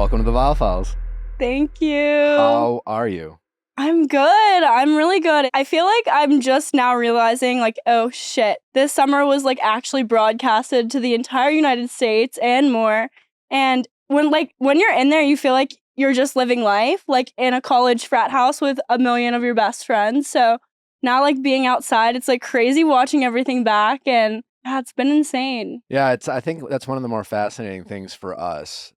Welcome to the Viall Files. Thank you. How are you? I'm good. I'm really good. I feel like I'm just now realizing, like, oh shit, this summer was like actually broadcasted to the entire United States and more. And when you're in there, you feel like you're just living life, like in a college frat house with a million of your best friends. So now, like being outside, it's like crazy watching everything back, and it's been insane. Yeah, I think that's one of the more fascinating things for us.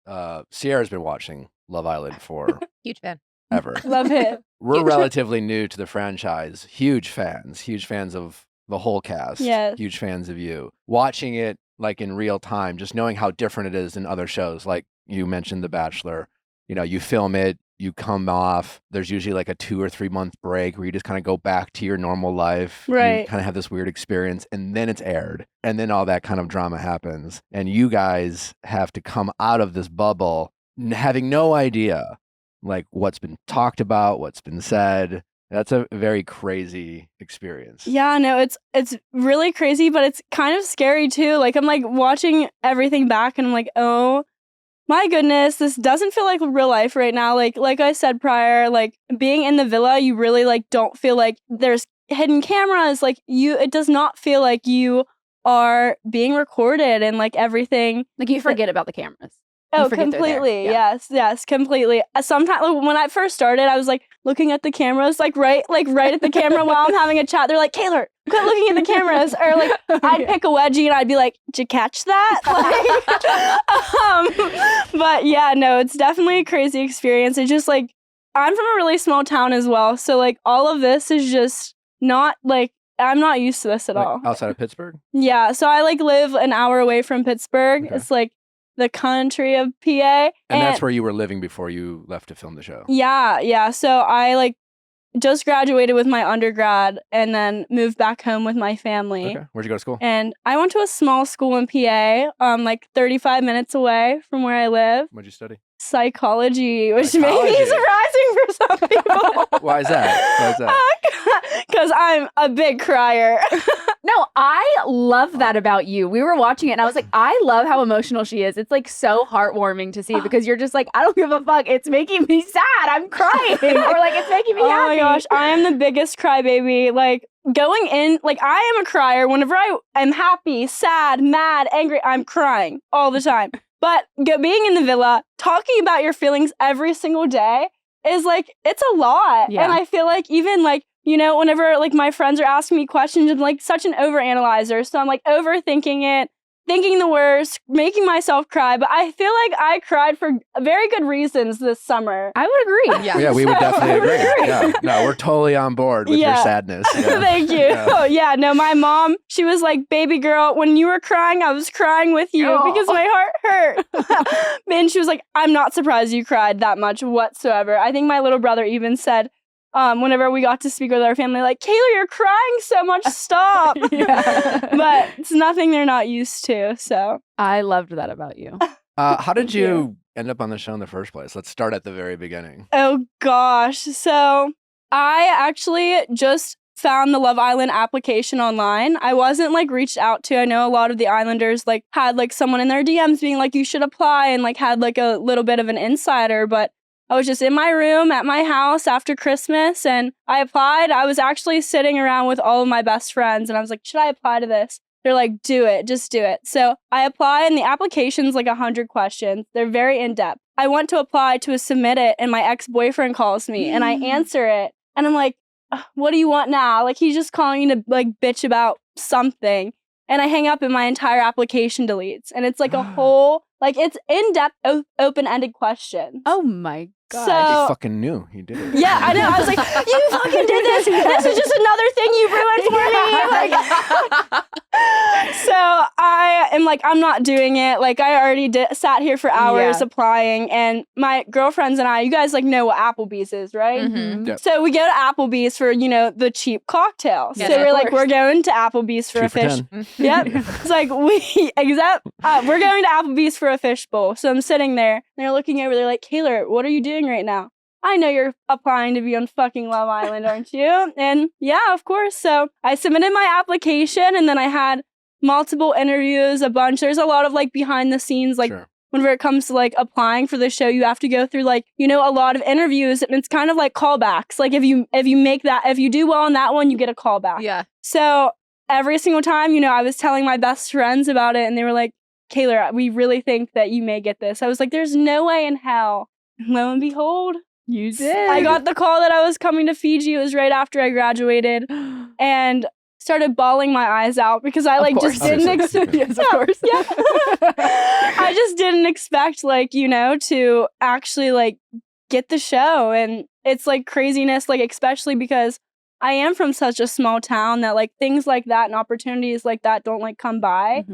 Sierra's been watching Love Island for Huge fan. ever. Love it. We're relatively new to the franchise. Huge fans of the whole cast. Yes. Huge fans of you. Watching it like in real time, just knowing how different it is than other shows. Like you mentioned The Bachelor. You know, you film it, you come off, there's usually like a 2 or 3 month break where you just kind of go back to your normal life. Right. You kind of have this weird experience, and then it's aired. And then all that kind of drama happens. And you guys have to come out of this bubble having no idea like what's been talked about, what's been said. That's a very crazy experience. Yeah, no, it's really crazy, but it's kind of scary too. Like I'm like watching everything back and I'm like, oh my goodness, this doesn't feel like real life right now. Like I said prior, like being in the villa, you really like don't feel like there's hidden cameras. Like it does not feel like you are being recorded and like everything. Like you forget about the cameras. Oh, completely. Yes, completely. Sometimes when I first started, I was like looking at the cameras, like right at the camera while I'm having a chat. They're like, Kaylor, quit looking at the cameras. Or like I'd pick a wedgie and I'd be like, did you catch that? But yeah, no, it's definitely a crazy experience. It's just like, I'm from a really small town as well. So like all of this is just not like, I'm not used to this at all. Outside of Pittsburgh? Yeah. So I like live an hour away from Pittsburgh. Okay. It's like the country of PA. And that's where you were living before you left to film the show. Yeah. So I like just graduated with my undergrad and then moved back home with my family. Okay. Where'd you go to school? And I went to a small school in PA, like 35 minutes away from where I live. What'd you study? Psychology, which may be surprising for some people. Why is that? Because I'm a big crier. No, I love that about you. We were watching it and I was like, I love how emotional she is. It's like so heartwarming to see because you're just like, I don't give a fuck. It's making me sad. I'm crying. Or like, it's making me happy. Oh my gosh, I am the biggest crybaby. Like going in, like I am a crier. Whenever I am happy, sad, mad, angry, I'm crying all the time. But being in the villa, talking about your feelings every single day is like, it's a lot. Yeah. And I feel like even like, you know, whenever like my friends are asking me questions, I'm like such an overanalyzer. So I'm like overthinking it, thinking the worst, making myself cry. But I feel like I cried for very good reasons this summer. I would agree. Yeah, we would definitely agree. Yeah. No, we're totally on board with your sadness. Yeah. Thank you. Yeah. Oh, yeah, no, my mom, she was like, baby girl, when you were crying, I was crying with you because my heart hurt. And she was like, I'm not surprised you cried that much whatsoever. I think my little brother even said, whenever we got to speak with our family, like, Kaylor, you're crying so much, stop. But it's nothing they're not used to, so. I loved that about you. How did you end up on the show in the first place? Let's start at the very beginning. Oh, gosh. So I actually just found the Love Island application online. I wasn't like reached out to. I know a lot of the Islanders like had like someone in their DMs being like, you should apply, and like had like a little bit of an insider, but I was just in my room at my house after Christmas and I applied. I was actually sitting around with all of my best friends and I was like, should I apply to this? They're like, do it, just do it. So I apply and the application's like 100 questions. They're very in-depth. I went to apply to submit it and my ex-boyfriend calls me and I answer it and I'm like, what do you want now? Like he's just calling me to like bitch about something. And I hang up and my entire application deletes. And it's like a whole, like it's in-depth, open-ended questions. Oh my God. So, He fucking knew he did it. yeah, I know. I was like, you fucking did this. This is just another thing you ruined for me. Like, so I am like, I'm not doing it. Like I already sat here for hours applying, and my girlfriends and I, you guys like know what Applebee's is, right? Mm-hmm. Yep. So we go to Applebee's for, you know, the cheap cocktail. Yes, so we're like, course. we're going to Applebee's for 2 a for fish. 10. Yep. It's like we're going to Applebee's for a fish bowl. So I'm sitting there and they're looking over. They're like, Kaylor, what are you doing right now? I know you're applying to be on fucking Love Island, aren't you? And yeah, of course. So I submitted my application and then I had multiple interviews, a bunch. There's a lot of like behind the scenes, like whenever it comes to like applying for the show, you have to go through like, a lot of interviews, and it's kind of like callbacks. Like if you do well on that one, you get a callback. Yeah. So every single time, I was telling my best friends about it, and they were like, Kaylor, we really think that you may get this. I was like, there's no way in hell. Lo and behold, You did. I got the call that I was coming to Fiji. It was right after I graduated, and started bawling my eyes out because I like just didn't expect. Yes, of course. Yeah. I just didn't expect like, to actually like get the show. And it's like craziness, like especially because I am from such a small town that like things like that and opportunities like that don't like come by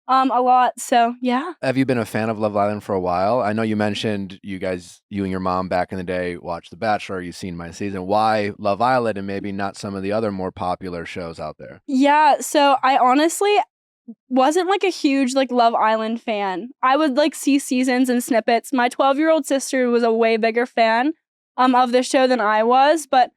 a lot. So yeah. Have you been a fan of Love Island for a while? I know you mentioned you and your mom back in the day watched The Bachelor. You've seen my season. Why Love Island and maybe not some of the other more popular shows out there? Yeah. So I honestly wasn't like a huge like Love Island fan. I would like see seasons and snippets. My 12-year-old sister was a way bigger fan of the show than I was. But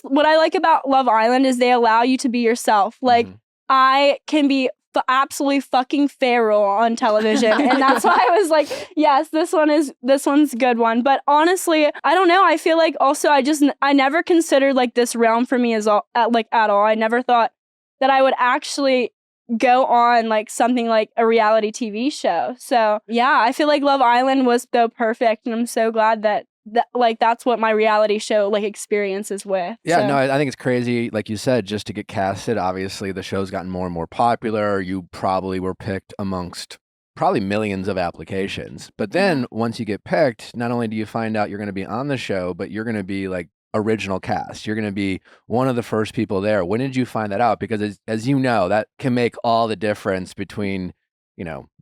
what I like about Love Island is they allow you to be yourself. Like I can be absolutely fucking feral on television, and that's why I was like, yes, this one's a good one. But honestly, I don't know. I feel like also I never considered like this realm for me at all. I never thought that I would actually go on like something like a reality TV show. So yeah, I feel like Love Island was so perfect, and I'm so glad that like that's what my reality show like experience is with. Yeah, so. no, I think it's crazy, like you said, just to get casted. Obviously, the show's gotten more and more popular. You probably were picked amongst probably millions of applications. But then once you get picked, not only do you find out you're going to be on the show, but you're going to be like original cast. You're going to be one of the first people there. When did you find that out? Because as you know, that can make all the difference between,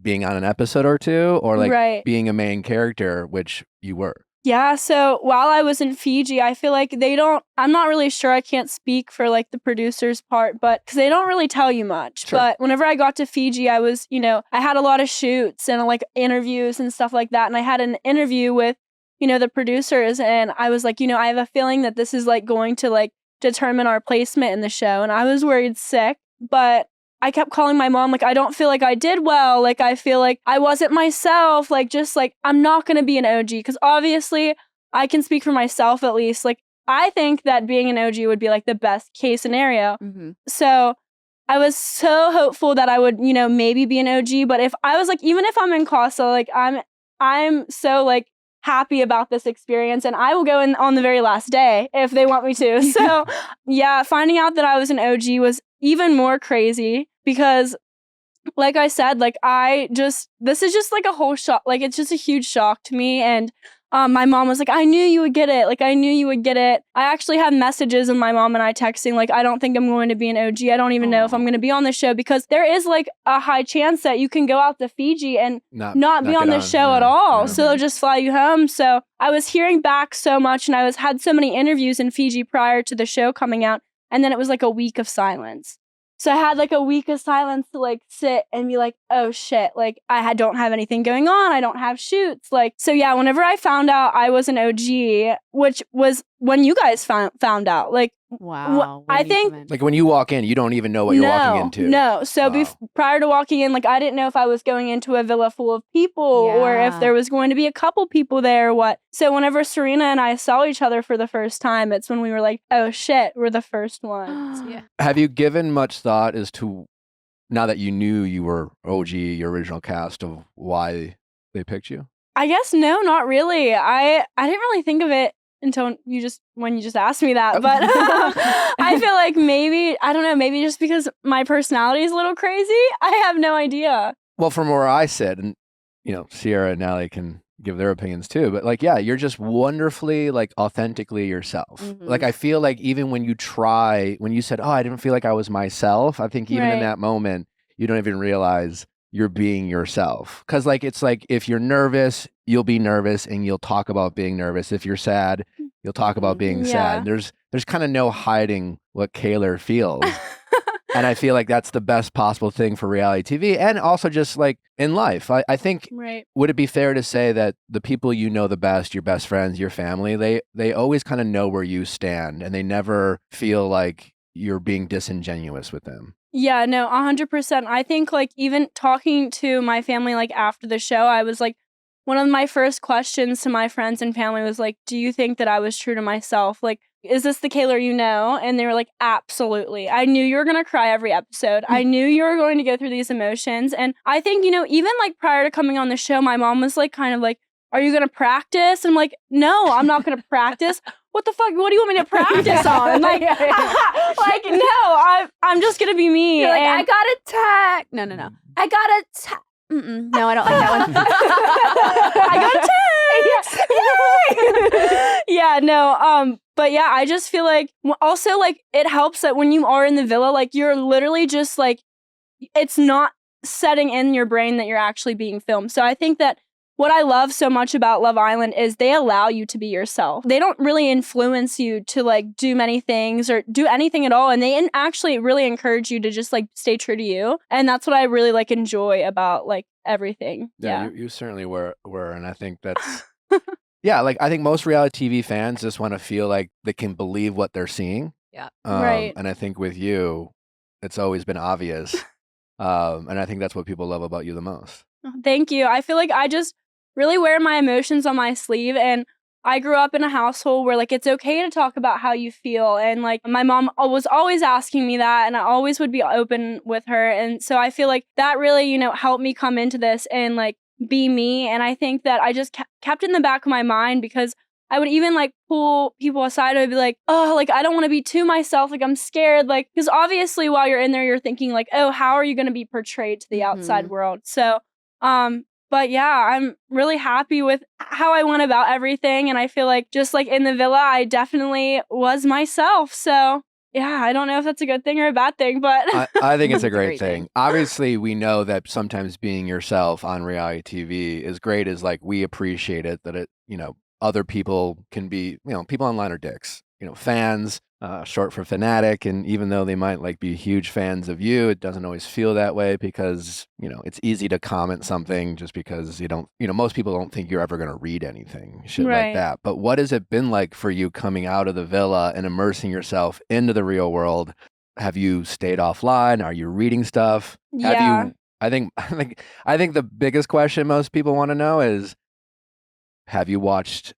being on an episode or two or like being a main character, which you were. Yeah, so while I was in Fiji, I feel like I'm not really sure, I can't speak for like the producer's part, but because they don't really tell you much. Sure. But whenever I got to Fiji, I was, I had a lot of shoots and like interviews and stuff like that. And I had an interview with, the producers, and I was like, I have a feeling that this is like going to like determine our placement in the show. And I was worried sick, but I kept calling my mom, like, I don't feel like I did well. Like, I feel like I wasn't myself. Like, just like, I'm not going to be an OG. Because obviously, I can speak for myself at least. Like, I think that being an OG would be like the best case scenario. So I was so hopeful that I would, maybe be an OG. But if I was like, even if I'm in Casa, like, I'm so like happy about this experience, and I will go in on the very last day if they want me to. So yeah, finding out that I was an OG was even more crazy because like I said, like this is just like a whole shock. Like it's just a huge shock to me. And my mom was like, I knew you would get it. Like I knew you would get it. I actually had messages of my mom and I texting like, I don't think I'm going to be an OG. I don't even know if I'm going to be on the show, because there is like a high chance that you can go out to Fiji and not be on the show at all. So they'll just fly you home. So I was hearing back so much, and I had so many interviews in Fiji prior to the show coming out. And then it was like a week of silence. So I had like a week of silence to like sit and be like, oh shit, like don't have anything going on. I don't have shoots. Like, so yeah, whenever I found out I was an OG, which was when you guys found out, like, wow. I think like when you walk in, you don't even know what you're walking into. No. So prior to walking in, like I didn't know if I was going into a villa full of people or if there was going to be a couple people there or what. So whenever Serena and I saw each other for the first time, it's when we were like, oh shit, we're the first ones. Yeah. Have you given much thought as to, now that you knew you were OG, your original cast, of why they picked you? I guess no, not really. I didn't really think of it until when you just asked me that. But I feel like maybe, I don't know, maybe just because my personality is a little crazy. I have no idea. Well, from where I sit, and Sierra and Natalie can give their opinions too, but like, yeah, you're just wonderfully like authentically yourself. Like I feel like even when you said, oh, I didn't feel like I was myself, I think even in that moment, you don't even realize you're being yourself. Because like, it's like if you're nervous, you'll be nervous and you'll talk about being nervous. If you're sad, you'll talk about being sad. There's kind of no hiding what Kaylor feels. And I feel like that's the best possible thing for reality TV, and also just like in life. I think, would it be fair to say that the people you know the best, your best friends, your family, they always kind of know where you stand, and they never feel like you're being disingenuous with them? Yeah, no, 100%. I think like even talking to my family like after the show, I was like, one of my first questions to my friends and family was like, do you think that I was true to myself? Like, is this the Kaylor you know? And they were like, absolutely. I knew you were going to cry every episode. I knew you were going to go through these emotions. And I think, even like prior to coming on the show, my mom was like, kind of like, are you going to practice? I'm like, no, I'm not going to practice. What the fuck? What do you want me to practice on? Like, like, no, I'm just going to be me. You're like, I got a tag. No. I got a tag. No, I don't like that one. I got a text. Yeah, no. But yeah, I just feel like also like it helps that when you are in the villa, like you're literally just like it's not setting in your brain that you're actually being filmed. So I think that what I love so much about Love Island is they allow you to be yourself. They don't really influence you to like do many things or do anything at all. And they actually really encourage you to just like stay true to you. And that's what I really like enjoy about like everything. Yeah. You certainly were. And I think that's, yeah, like I think most reality TV fans just want to feel like they can believe what they're seeing. Yeah. Right. And I think with you, it's always been obvious. And I think that's what people love about you the most. Thank you. I feel like I just really wear my emotions on my sleeve, and I grew up in a household where like it's okay to talk about how you feel, and like my mom was always asking me that, and I always would be open with her, and so I feel like that really helped me come into this and like be me. And I think that I just kept in the back of my mind, because I would even like pull people aside. I would be like, oh, like I don't want to be too myself, like I'm scared, like because obviously while you're in there you're thinking like, oh, how are you going to be portrayed to the outside world? So but yeah, I'm really happy with how I went about everything. And I feel like just like in the villa, I definitely was myself. So yeah, I don't know if that's a good thing or a bad thing, but I think it's a great thing. Obviously, we know that sometimes being yourself on reality TV is great, is like we appreciate it, that it, other people can be, people online are dicks, fans, short for fanatic. And even though they might like be huge fans of you, it doesn't always feel that way, because, it's easy to comment something just because you don't, most people don't think you're ever going to read anything, shit like that. But what has it been like for you coming out of the villa and immersing yourself into the real world? Have you stayed offline? Are you reading stuff? Yeah. I think the biggest question most people want to know is, have you watched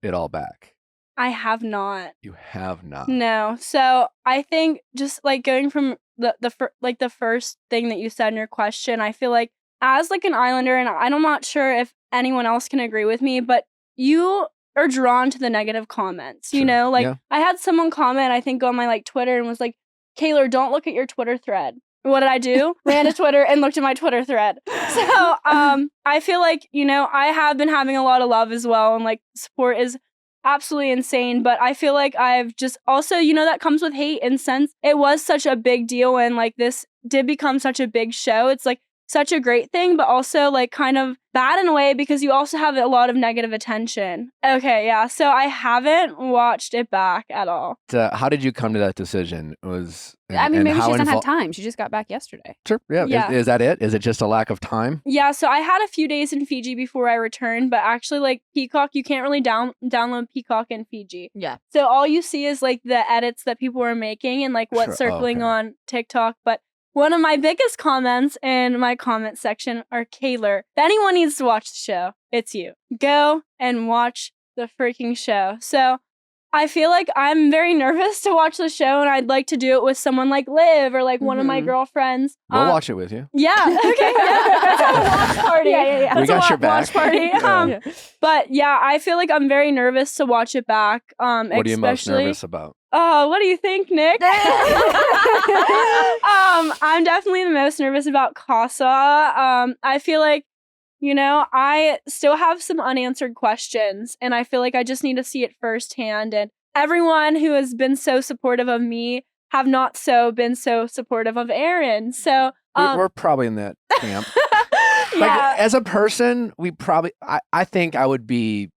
it all back? I have not. You have not. No. So I think just like going from the first thing that you said in your question, I feel like as like an Islander, and I'm not sure if anyone else can agree with me, but you are drawn to the negative comments. Sure. Like Yeah. I had someone comment, I think on my like Twitter, and was like, Kaylor, don't look at your Twitter thread. What did I do? Ran to Twitter and looked at my Twitter thread. So I feel like, I have been having a lot of love as well, and like support is absolutely insane. But I feel like I've just also, that comes with hate, and since it was such a big deal and like this did become such a big show, it's like such a great thing, but also like kind of bad in a way, because you also have a lot of negative attention. Okay, yeah. So I haven't watched it back at all. How did you come to that decision? Maybe she doesn't have time. She just got back yesterday. Sure. Yeah. Yeah. Is that it? Is it just a lack of time? Yeah, so I had a few days in Fiji before I returned, but actually like Peacock, you can't really download Peacock in Fiji. Yeah. So all you see is like the edits that people are making and like what's Sure. circling Okay. on TikTok. But one of my biggest comments in my comment section are, Kaylor, if anyone needs to watch the show, it's you. Go and watch the freaking show. So I feel like I'm very nervous to watch the show, and I'd like to do it with someone like Liv or like one of my girlfriends. We'll watch it with you. Yeah. Okay. Yeah. Let's have a watch party. Yeah. We Let's got have your a watch back. party. Yeah. But yeah, I feel like I'm very nervous to watch it back. What are you most nervous about? Oh, what do you think, Nick? I'm definitely the most nervous about Casa. I feel like, I still have some unanswered questions, and I feel like I just need to see it firsthand. And everyone who has been so supportive of me have not been so supportive of Aaron. So We're probably in that camp. yeah. Like, as a person, I think I would be.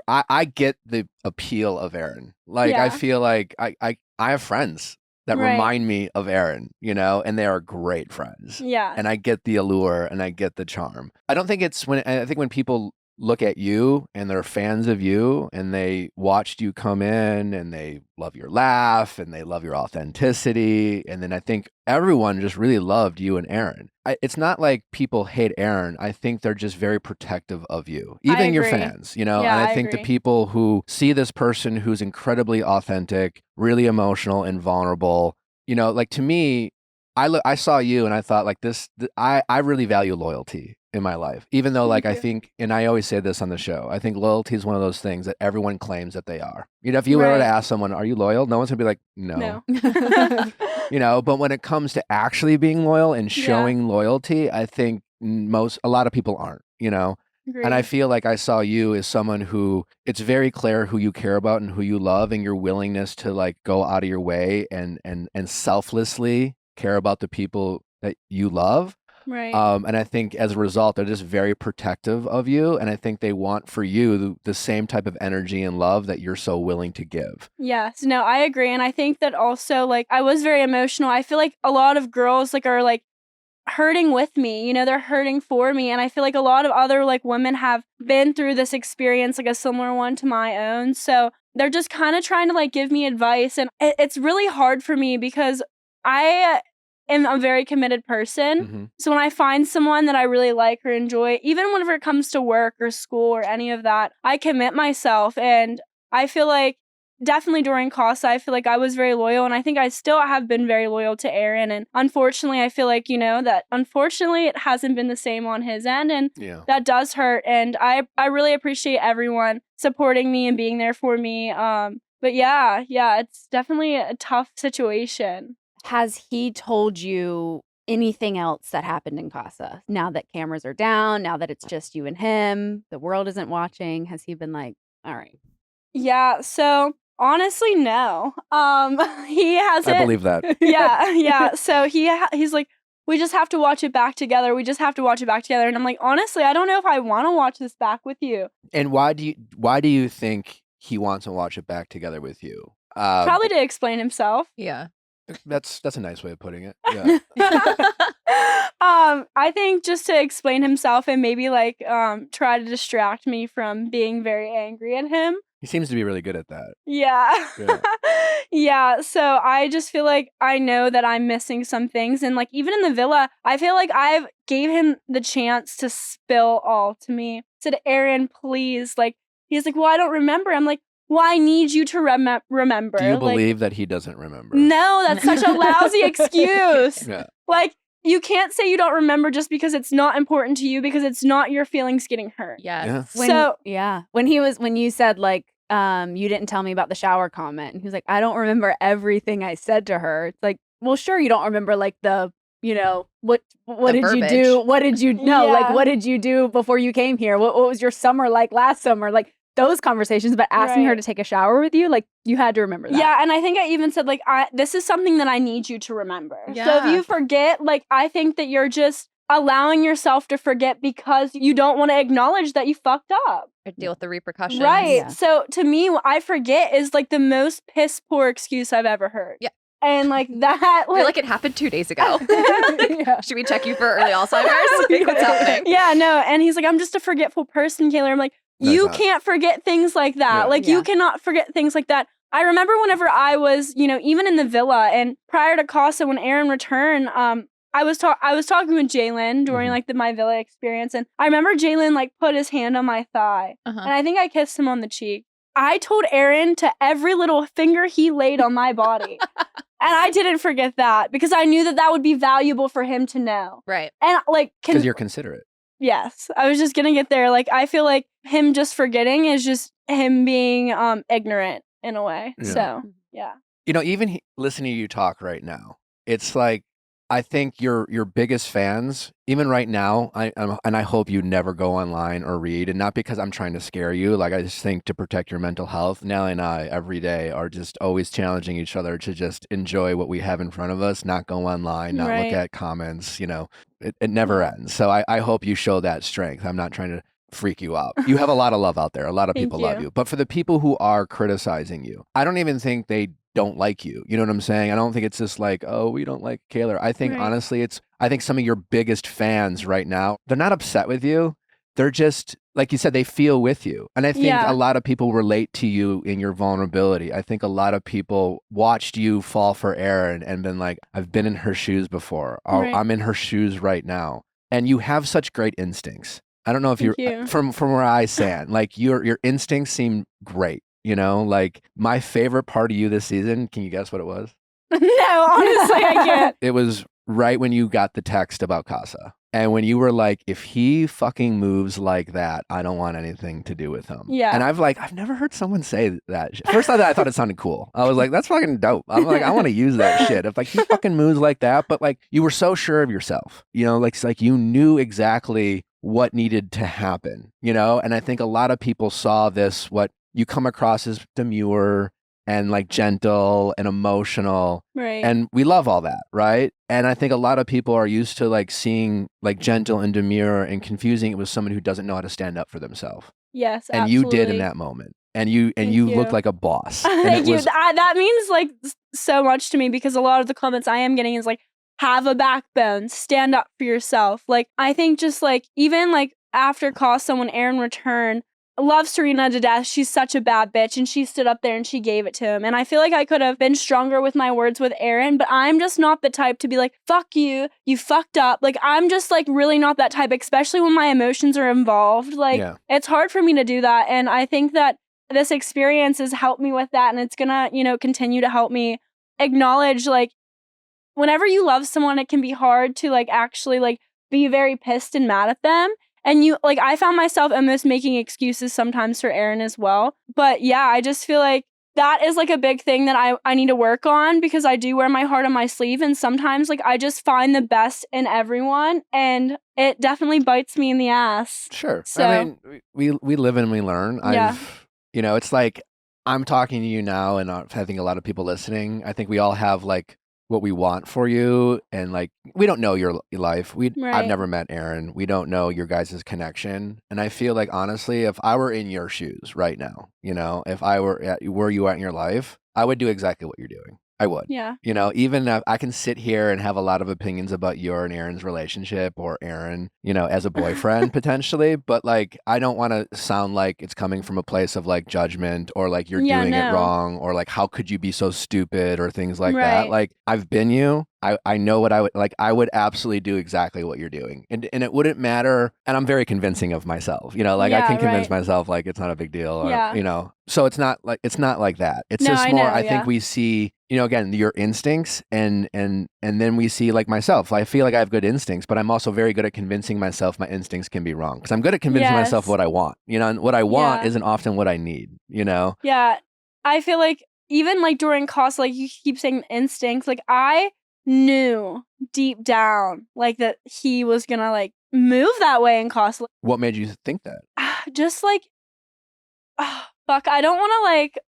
I get the appeal of Aaron. Like, I Yeah. feel like I have friends that Right. remind me of Aaron, and they are great friends. Yeah. And I get the allure and I get the charm. I think when people look at you and they're fans of you and they watched you come in and they love your laugh and they love your authenticity. And then I think everyone just really loved you and Aaron. It's not like people hate Aaron. I think they're just very protective of you, even your agree. fans, you know? Yeah, and I I think agree. the people who see this person who's incredibly authentic, really emotional and vulnerable, you know, like to me, I saw you and I thought like I really value loyalty in my life, even though like Thank I you. think, and I always say this on the show, I think loyalty is one of those things that everyone claims that they are. You know, if you were to Right. ask someone, are you loyal? No one's gonna be like, no. No. You know, but when it comes to actually being loyal and Yeah. showing loyalty, I think a lot of people aren't, you know? And I Agreed. feel like I saw you as someone who it's very clear who you care about and who you love and your willingness to like go out of your way and selflessly care about the people that you love. Right. And I think as a result, they're just very protective of you. And I think they want for you the same type of energy and love that you're so willing to give. Yes, no, I agree. And I think that also, like, I was very emotional. I feel like a lot of girls, like, are, like, hurting with me. You know, they're hurting for me. And I feel like a lot of other, like, women have been through this experience, like, a similar one to my own. So they're just kind of trying to, like, give me advice. And it's really hard for me because I am a very committed person. Mm-hmm. So when I find someone that I really like or enjoy, even whenever it comes to work or school or any of that, I commit myself. And I feel like definitely during Casa, I feel like I was very loyal, and I think I still have been very loyal to Aaron. And unfortunately, I feel like, you know, that unfortunately it hasn't been the same on his end, and Yeah. that does hurt. And I really appreciate everyone supporting me and being there for me. But yeah, it's definitely a tough situation. Has he told you anything else that happened in Casa? Now that cameras are down, now that it's just you and him, the world isn't watching, has he been like, all right? Yeah, so honestly, no. He hasn't. I believe that. Yeah. So he's like, we just have to watch it back together. We just have to watch it back together. And I'm like, honestly, I don't know if I want to watch this back with you. And why do you think he wants to watch it back together with you? Probably to explain himself. Yeah. That's a nice way of putting it. Yeah. I think just to explain himself and maybe like try to distract me from being very angry at him. He seems to be really good at that. Yeah. Yeah. Yeah, so I just feel like I know that I'm missing some things, and like even in the villa, I feel like I've gave him the chance to spill all to me. Said, Aaron, please, like he's like, well, I don't remember. I'm like, well, I need you to remember. Do you Like, believe that he doesn't remember? no, that's such a lousy excuse. Yeah. Like, you can't say you don't remember just because it's not important to you, because it's not your feelings getting hurt. Yes. Yeah. When you said like, you didn't tell me about the shower comment, and he was like, I don't remember everything I said to her. It's like, well, sure, you don't remember like the, you know, what The did verbiage. you do? What did you know? Like, Yeah. what did you do before you came here? What was your summer like last summer? Like those conversations, but asking her Right. to take a shower with you, like you had to remember that. Yeah, and I think I even said, like, this is something that I need you to remember. So if Yeah. you forget, like, I think that you're just allowing yourself to forget because you don't want to acknowledge that you fucked up. Or deal with the repercussions. Right. Yeah. So to me, what I forget is, like, the most piss poor excuse I've ever heard. Yeah. And, like, that, I feel like it happened 2 days ago. Yeah. Should we check you for early Alzheimer's? Like, what's happening? Yeah, no. And he's like, I'm just a forgetful person, Kaylor. I'm like, No, he's you not. can't forget things like that. Yeah. Like, Yeah. you cannot forget things like that. I remember whenever I was, you know, even in the villa and prior to Casa, when Aaron returned, I was talking with Jalen during Mhm. like my villa experience, and I remember Jalen like put his hand on my thigh, Uh-huh. and I think I kissed him on the cheek. I told Aaron to every little finger he laid on my body, and I didn't forget that because I knew that would be valuable for him to know. Right. And like, Because you're considerate. yes, I was just gonna get there. Like, I feel like him just forgetting is just him being ignorant in a way. Yeah. So yeah. You know, even listening to you talk right now, it's like I think your biggest fans, even right now, and I hope you never go online or read, and not because I'm trying to scare you. Like I just think to protect your mental health, Nellie and I every day are just always challenging each other to just enjoy what we have in front of us, not go online, not Right. look at comments. You know, it never ends. So I hope you show that strength. I'm not trying to freak you out. You have a lot of love out there. A lot of Thank people love you. you. But for the people who are criticizing you, I don't even think they don't like you. You know what I'm saying? I don't think it's just like, oh, we don't like Kaylor. I think Right. honestly, I think some of your biggest fans right now, they're not upset with you. they're just, like you said, they feel with you. And I think Yeah. a lot of people relate to you in your vulnerability. I think a lot of people watched you fall for Erin and been like, I've been in her shoes before. Or Right. I'm in her shoes right now. And you have such great instincts. I don't know if Thank you're you. from where I stand, like your instincts seem great. You know, like my favorite part of you this season, can you guess what it was? No, honestly, I can't. It was right when you got the text about Casa. And when you were like, if he fucking moves like that, I don't want anything to do with him. Yeah. And I've never heard someone say that. First I thought it sounded cool. I was like, that's fucking dope. I'm like, I want to use that shit. If like he fucking moves like that, but like you were so sure of yourself, you know, like it's like you knew exactly what needed to happen, you know? And I think a lot of people saw this, what you come across as demure and like gentle and emotional. Right. And we love all that, right? And I think a lot of people are used to like seeing like gentle and demure and confusing it with someone who doesn't know how to stand up for themselves. Yes, And absolutely. you did in that moment. And you Thank looked you. like a boss. And Thank it you. was, That means like so much to me because a lot of the comments I am getting is like, have a backbone, stand up for yourself. Like, I think just like, even like after Casa, when Erin returned, I love Serena to death. She's such a bad bitch. And she stood up there and she gave it to him. And I feel like I could have been stronger with my words with Erin, but I'm just not the type to be like, fuck you, you fucked up. Like, I'm just like really not that type, especially when my emotions are involved. Like, Yeah. it's hard for me to do that. And I think that this experience has helped me with that. And it's gonna, you know, continue to help me acknowledge, like, whenever you love someone, it can be hard to like actually like be very pissed and mad at them. And you like, I found myself almost making excuses sometimes for Erin as well. But yeah, I just feel like that is like a big thing that I need to work on because I do wear my heart on my sleeve. And sometimes like I just find the best in everyone and it definitely bites me in the ass. sure. So- I mean, we live and we learn. Yeah. You know, it's like I'm talking to you now and I think a lot of people listening, I think we all have like what we want for you. And like, we don't know your life. I've Right. never met Erin. We don't know your guys' connection. And I feel like, honestly, if I were in your shoes right now, you know, if I were where you at in your life, I would do exactly what you're doing. I would. Yeah. You know, even if I can sit here and have a lot of opinions about your and Erin's relationship or Erin, you know, as a boyfriend potentially, but like, I don't want to sound like it's coming from a place of like judgment or like you're Yeah, doing it no. wrong or like, how could you be so stupid or things like Right. that. Like, I've been you. I know what I would like. I would absolutely do exactly what you're doing. And it wouldn't matter. And I'm very convincing of myself, you know, like I Yeah, can convince right. myself like it's not a big deal or, Yeah. you know, so it's not like that. It's No, just I more, know, I yeah. think we see, you know, again, your instincts and then we see like myself. I feel like I have good instincts, but I'm also very good at convincing myself my instincts can be wrong because I'm good at convincing myself Yes. what I want, you know, and what I want Yeah. isn't often what I need, you know? Yeah, I feel like even like during Casa, like you keep saying instincts, like I knew deep down like that he was gonna like move that way in Casa. What made you think that? Just like, fuck, I don't want to like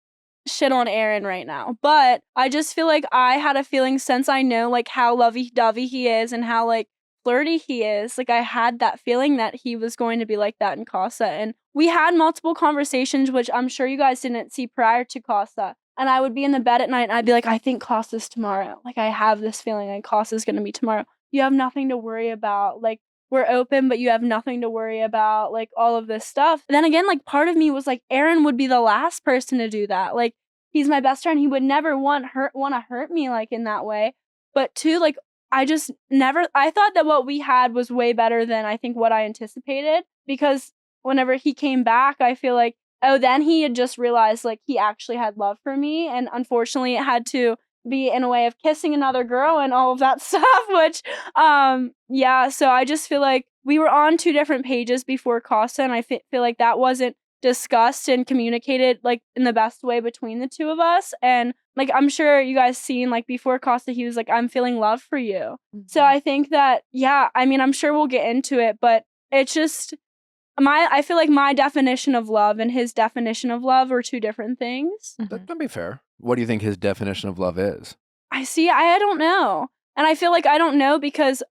shit on Erin right now, but I just feel like I had a feeling since I know like how lovey-dovey he is and how like flirty he is, like I had that feeling that he was going to be like that in Casa. And we had multiple conversations, which I'm sure you guys didn't see prior to Casa. And I would be in the bed at night and I'd be like, I think Casa's tomorrow. Like I have this feeling like Casa's going to be tomorrow. You have nothing to worry about. Like we're open, but you have nothing to worry about, like all of this stuff. Then again, like part of me was like, Erin would be the last person to do that. Like he's my best friend. He would never want to hurt me like in that way. But two, like I thought that what we had was way better than I think what I anticipated because whenever he came back, I feel like, oh, then he had just realized like he actually had love for me. And unfortunately it had to be in a way of kissing another girl and all of that stuff, which, yeah. So I just feel like we were on two different pages before Casa and I feel like that wasn't discussed and communicated like in the best way between the two of us. And like, I'm sure you guys seen like before Casa, he was like, I'm feeling love for you. So I think that, yeah, I mean, I'm sure we'll get into it, but it's just, I feel like my definition of love and his definition of love are two different things. That'd be fair. What do you think his definition of love is? I don't know. And I feel like I don't know because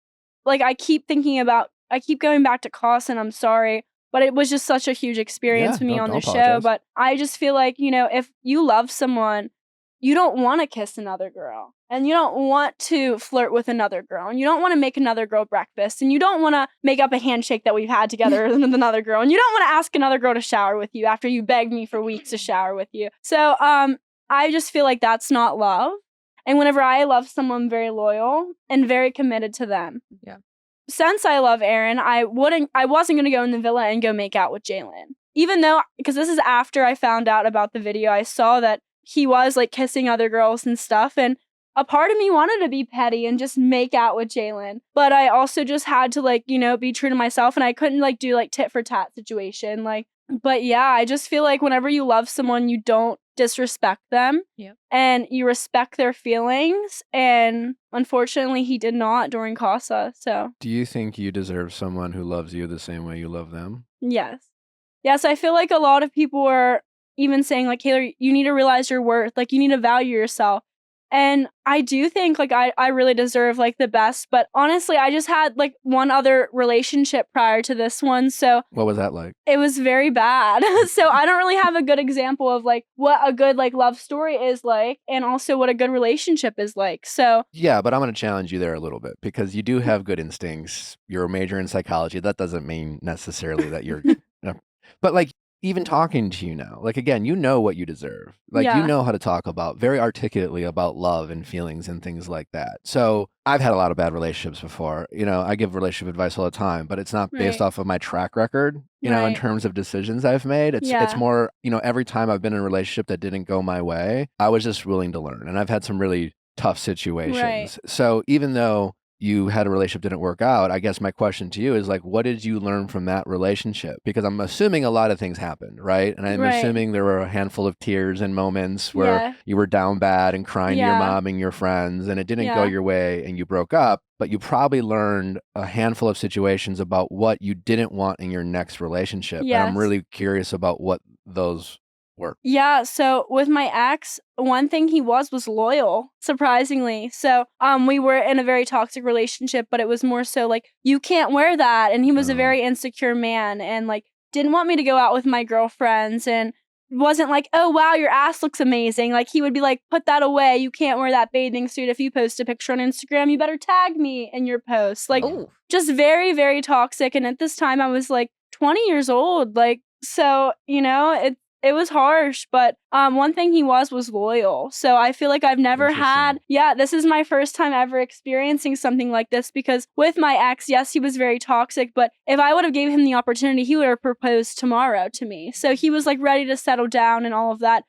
like I keep going back to Casa and I'm sorry, but it was just such a huge experience Yeah, for me no, on don't the show. apologize. But I just feel like, you know, if you love someone, you don't want to kiss another girl, and you don't want to flirt with another girl, and you don't want to make another girl breakfast, and you don't want to make up a handshake that we've had together with another girl, and you don't want to ask another girl to shower with you after you begged me for weeks to shower with you. So I just feel like that's not love. And whenever I love someone, I'm very loyal and very committed to them. Yeah. Since I love Aaron, I wasn't gonna go in the villa and go make out with Jalen. Even though, because this is after I found out about the video, I saw that he was like kissing other girls and stuff, and a part of me wanted to be petty and just make out with Jalen. But I also just had to like, be true to myself, and I couldn't like do like tit for tat situation. But yeah, I just feel like whenever you love someone, you don't disrespect them. Yep. And you respect their feelings. And unfortunately, he did not during Casa. So Do you think you deserve someone who loves you the same way you love them? yes. Yes, I feel like a lot of people are even saying like, Kaylor, you need to realize your worth. Like, you need to value yourself. And I do think like I really deserve like the best. But honestly, I just had like one other relationship prior to this one. So What was that like? it was very bad. So I don't really have a good example of like what a good like love story is like, and also what a good relationship is like. So Yeah, but I'm going to challenge you there a little bit because you do have good instincts. You're a major in psychology. That doesn't mean necessarily that you're, but like even talking to you now, like again, you know what you deserve. Like you Yeah. know how to talk about very articulately about love and feelings and things like that. So I've had a lot of bad relationships before. I give relationship advice all the time, but it's not based Right. off of my track record, in Right. terms of decisions I've made. It's Yeah. more, every time I've been in a relationship that didn't go my way, I was just willing to learn. And I've had some really tough situations. Right. So even though you had a relationship didn't work out, I guess my question to you is like, what did you learn from that relationship? Because I'm assuming a lot of things happened, right? And I'm Right. assuming there were a handful of tears and moments where Yeah. you were down bad and crying to your Yeah. mom and your friends, and it didn't go Yeah. your way and you broke up, but you probably learned a handful of situations about what you didn't want in your next relationship. And I'm Yes. really curious about what those were. Yeah, so with my ex, one thing he was loyal, surprisingly. So we were in a very toxic relationship, but it was more so like, you can't wear that. And he was a Oh. very insecure man and like didn't want me to go out with my girlfriends, and wasn't like, oh wow, your ass looks amazing. Like he would be like, put that away. You can't wear that bathing suit. If you post a picture on Instagram, you better tag me in your post. Like Oh, just very, very toxic. And at this time I was like 20 years old. Like, so, it was harsh, but one thing he was loyal. So I feel like I've never had, this is my first time ever experiencing something like this, because with my ex, yes, he was very toxic, but if I would have gave him the opportunity, he would have proposed tomorrow to me. So he was like ready to settle down and all of that,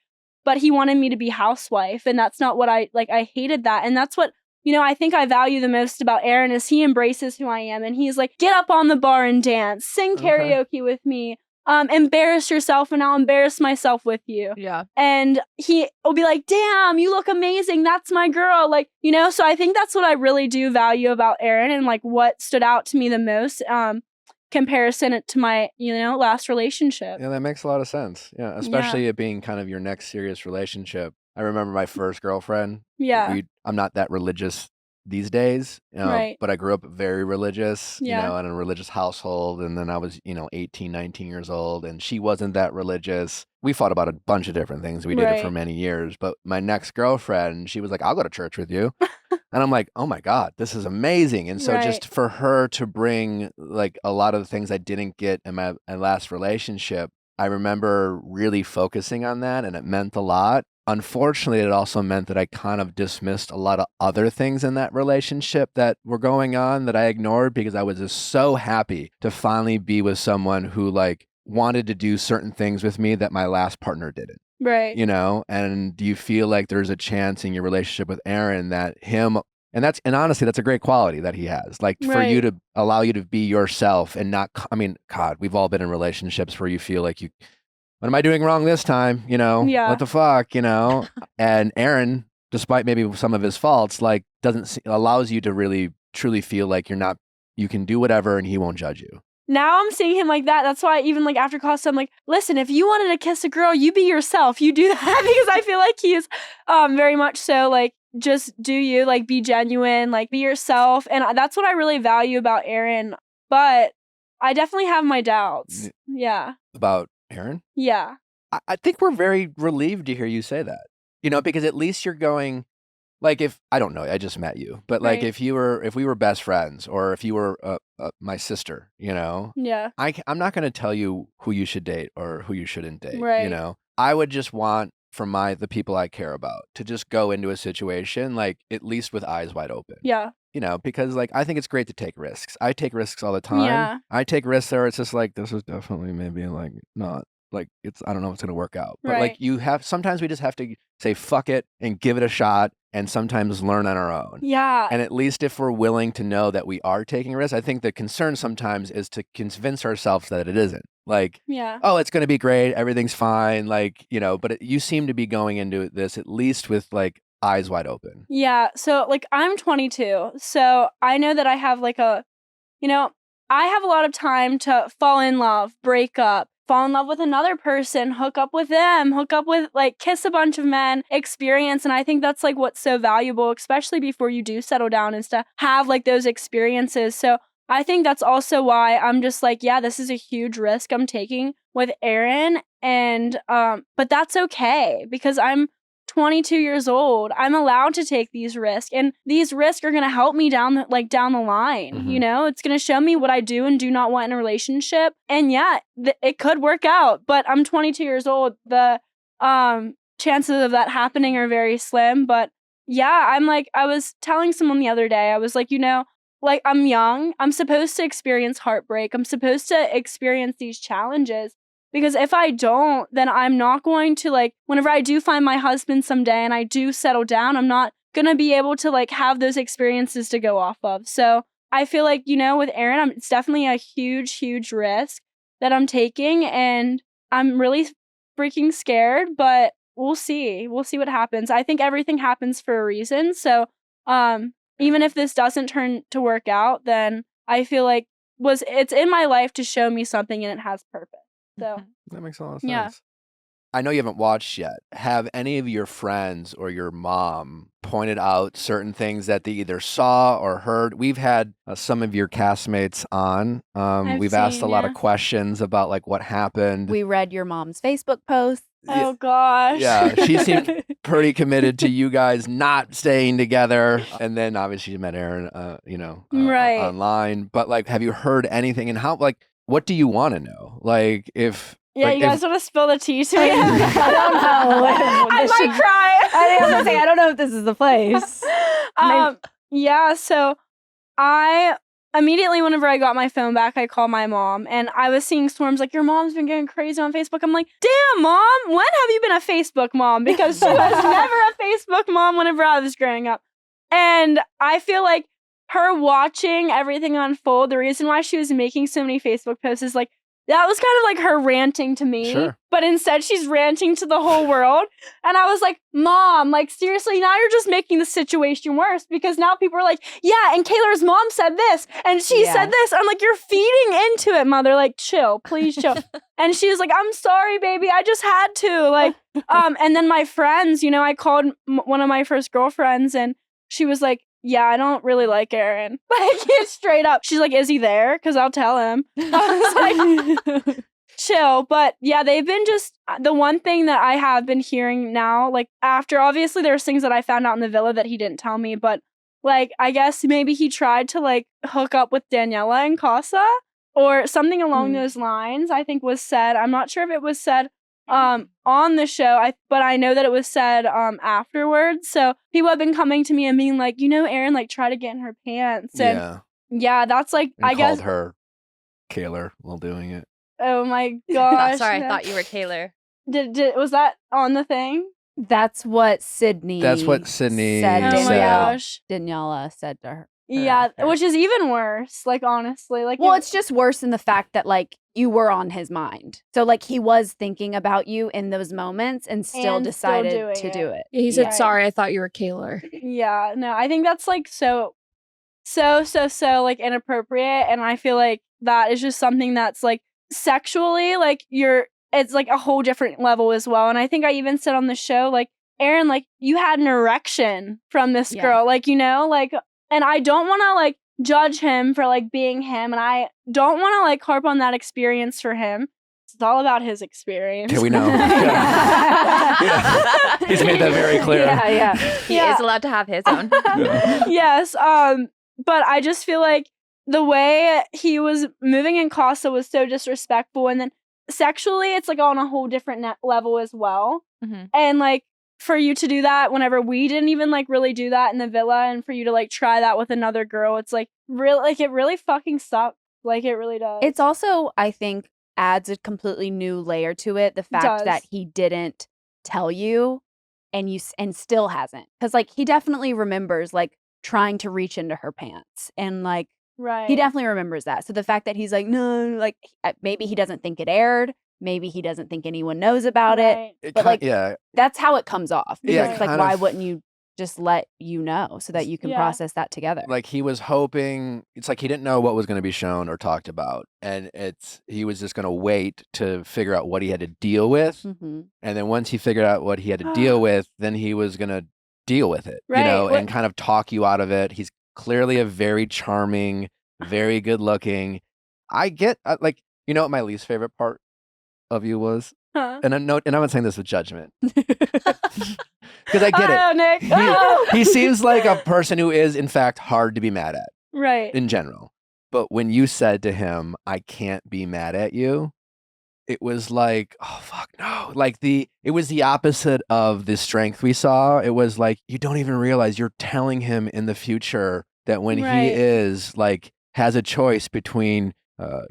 but he wanted me to be housewife, and that's not what I hated that. And that's what I think I value the most about Aaron is he embraces who I am, and he's like, get up on the bar and dance, sing karaoke with me. Embarrass yourself and I'll embarrass myself with you. yeah. And he will be like, damn, you look amazing. That's my girl. Like, so I think that's what I really do value about Aaron, and like what stood out to me the most, comparison to my, last relationship. Yeah, that makes a lot of sense. Yeah, especially it being kind of your next serious relationship. I remember my first girlfriend. Yeah. I'm not that religious these days, Right. but I grew up very religious, Yeah. in a religious household. And then I was, 18, 19 years old, and she wasn't that religious. We fought about a bunch of different things. We did it for Right. many years. But my next girlfriend, she was like, I'll go to church with you. And I'm like, oh my God, this is amazing. And so Right. just for her to bring like a lot of the things I didn't get in my last relationship, I remember really focusing on that, and it meant a lot. Unfortunately, it also meant that I kind of dismissed a lot of other things in that relationship that were going on that I ignored, because I was just so happy to finally be with someone who like wanted to do certain things with me that my last partner didn't. Right. And do you feel like there's a chance in your relationship with Aaron that him, and honestly, that's a great quality that he has, like for you Right. to allow you to be yourself and not, God, we've all been in relationships where you feel like what am I doing wrong this time? Yeah. What the fuck, and Aaron, despite maybe some of his faults, like allows you to really truly feel like you can do whatever and he won't judge you. Now I'm seeing him like that. That's why even like after Casa, I'm like, listen, if you wanted to kiss a girl, you be yourself. You do that. Because I feel like he is very much so like, just do you, like be genuine, like be yourself. And that's what I really value about Aaron. But I definitely have my doubts. Yeah. About Aaron? Yeah. I think we're very relieved to hear you say that. because at least you're going, like, if I don't know, I just met you, but like Right. if we were best friends, or if you were my sister, Yeah. I'm not going to tell you who you should date or who you shouldn't date. Right. I would just want from the people I care about to just go into a situation like at least with eyes wide open. Yeah. Because like I think it's great to take risks. I take risks all the time. Yeah. I take risks there. It's just like this is definitely maybe like not like I don't know if it's gonna work out. But like Right. sometimes we just have to say fuck it and give it a shot, and sometimes learn on our own. Yeah. And at least if we're willing to know that we are taking risks, I think the concern sometimes is to convince ourselves that it isn't. Like, Yeah. oh, it's going to be great. Everything's fine. Like, but you seem to be going into this at least with like eyes wide open. Yeah. So like I'm 22. So I know that I have like I have a lot of time to fall in love, break up, fall in love with another person, hook up with them, hook up with like kiss a bunch of men, experience. And I think that's like what's so valuable, especially before you do settle down, is to have like those experiences. So I think that's also why I'm just like, yeah, this is a huge risk I'm taking with Aaron. And but that's okay because I'm 22 years old. I'm allowed to take these risks, and these risks are going to help me down the line. Mhm. It's going to show me what I do and do not want in a relationship. And yeah, it could work out, but I'm 22 years old. The chances of that happening are very slim. But yeah, I was telling someone the other day, I was like, like I'm young. I'm supposed to experience heartbreak. I'm supposed to experience these challenges. Because if I don't, then I'm not going to, like, whenever I do find my husband someday and I do settle down, I'm not going to be able to, like, have those experiences to go off of. So I feel like, with Aaron, it's definitely a huge, huge risk that I'm taking. And I'm really freaking scared, but we'll see. We'll see what happens. I think everything happens for a reason. So even if this doesn't turn to work out, then I feel like it's in my life to show me something and it has purpose. So That makes a lot of yeah. sense. I know you haven't watched yet. Have any of your friends or your mom pointed out certain things that they either saw or heard? We've had some of your castmates on. We've asked a lot of questions about like what happened. We read your mom's Facebook post. Oh gosh. Yeah, she seemed pretty committed to you guys not staying together. And then obviously you met Aaron, Right. online. But like, have you heard anything? And how, like, what do you want to know? Like, if Yeah, like, you guys want to spill the tea to me? I don't know. I might cry. I was gonna say, I don't know if this is the place. Yeah, so I immediately, whenever I got my phone back, I called my mom, and I was seeing storms like, your mom's been getting crazy on Facebook. I'm like, damn, mom, when have you been a Facebook mom? Because she was never a Facebook mom whenever I was growing up. And I feel like her watching everything unfold, the reason why she was making so many Facebook posts is like, that was kind of like her ranting to me, Sure. But instead she's ranting to the whole world. And I was like, Mom, like seriously, now you're just making the situation worse because now people are like, yeah, and Kaylor's mom said this and she said this. I'm like, you're feeding into it, mother. Like, chill, please chill. And she was like, I'm sorry, baby. I just had to. Like, and then my friends, I called one of my first girlfriends and she was like, yeah, I don't really like Aaron. Like, straight up. She's like, is he there? Because I'll tell him. I was like, chill. But yeah, they've been just the one thing that I have been hearing now, like after, obviously there's things that I found out in the villa that he didn't tell me, but like, I guess maybe he tried to like hook up with Daniela and Casa or something along those lines, I think was said. I'm not sure if it was said on the show, but I know that it was said afterwards. So people have been coming to me and being like, Aaron, like try to get in her pants. And yeah, that's like, and I guess. Called her Kaylor while doing it. Oh my gosh. Sorry, I thought you were Kaylor. Was that on the thing? That's what Sydney. That's what Sydney said. Oh my gosh. Daniela said to her. Yeah, which is even worse. Like honestly, like well, it's just worse in the fact that like you were on his mind, so like he was thinking about you in those moments and still decided to do it. Yeah, he said, "Sorry, I thought you were Kaylor." Yeah, no, I think that's like so like inappropriate, and I feel like that is just something that's like sexually like it's like a whole different level as well. And I think I even said on the show like, Aaron, like you had an erection from this girl, like like. And I don't want to, like, judge him for, like, being him. And I don't want to, like, harp on that experience for him. It's all about his experience. Okay, we know. Yeah. He's made that very clear. Yeah. He Yeah. is allowed to have his own. Yes. But I just feel like the way he was moving in Casa was so disrespectful, and then sexually, it's like on a whole different level as well. Mhm. And like for you to do that whenever we didn't even like really do that in the villa, and for you to like try that with another girl, it's like real. Like it really fucking sucks. Like it really does. It's also, I think, adds a completely new layer to it. The fact that he didn't tell you and still hasn't. Because like he definitely remembers like trying to reach into her pants and like right. he definitely remembers that. So the fact that he's like, no, like maybe he doesn't think it aired. Maybe he doesn't think anyone knows about it. But like, yeah, that's how it comes off. Because Yeah, it's like, kind why of- wouldn't you just let you know so that you can Yeah. process that together? like he was hoping. It's like he didn't know what was going to be shown or talked about, and he was just going to wait to figure out what he had to deal with, Mm-hmm. and then once he figured out what he had to deal with, then he was going to deal with it, Right, and kind of talk you out of it. He's clearly a very charming, very good looking. I get like what my least favorite part of you was, Huh. and I'm not saying this with judgment because I get it. Oh, Nick. Oh. He seems like a person who is, in fact, hard to be mad at Right. in general. But when you said to him, I can't be mad at you, it was like, oh, fuck, no. Like it was the opposite of the strength we saw. It was like, you don't even realize you're telling him in the future that when Right. he is like, has a choice between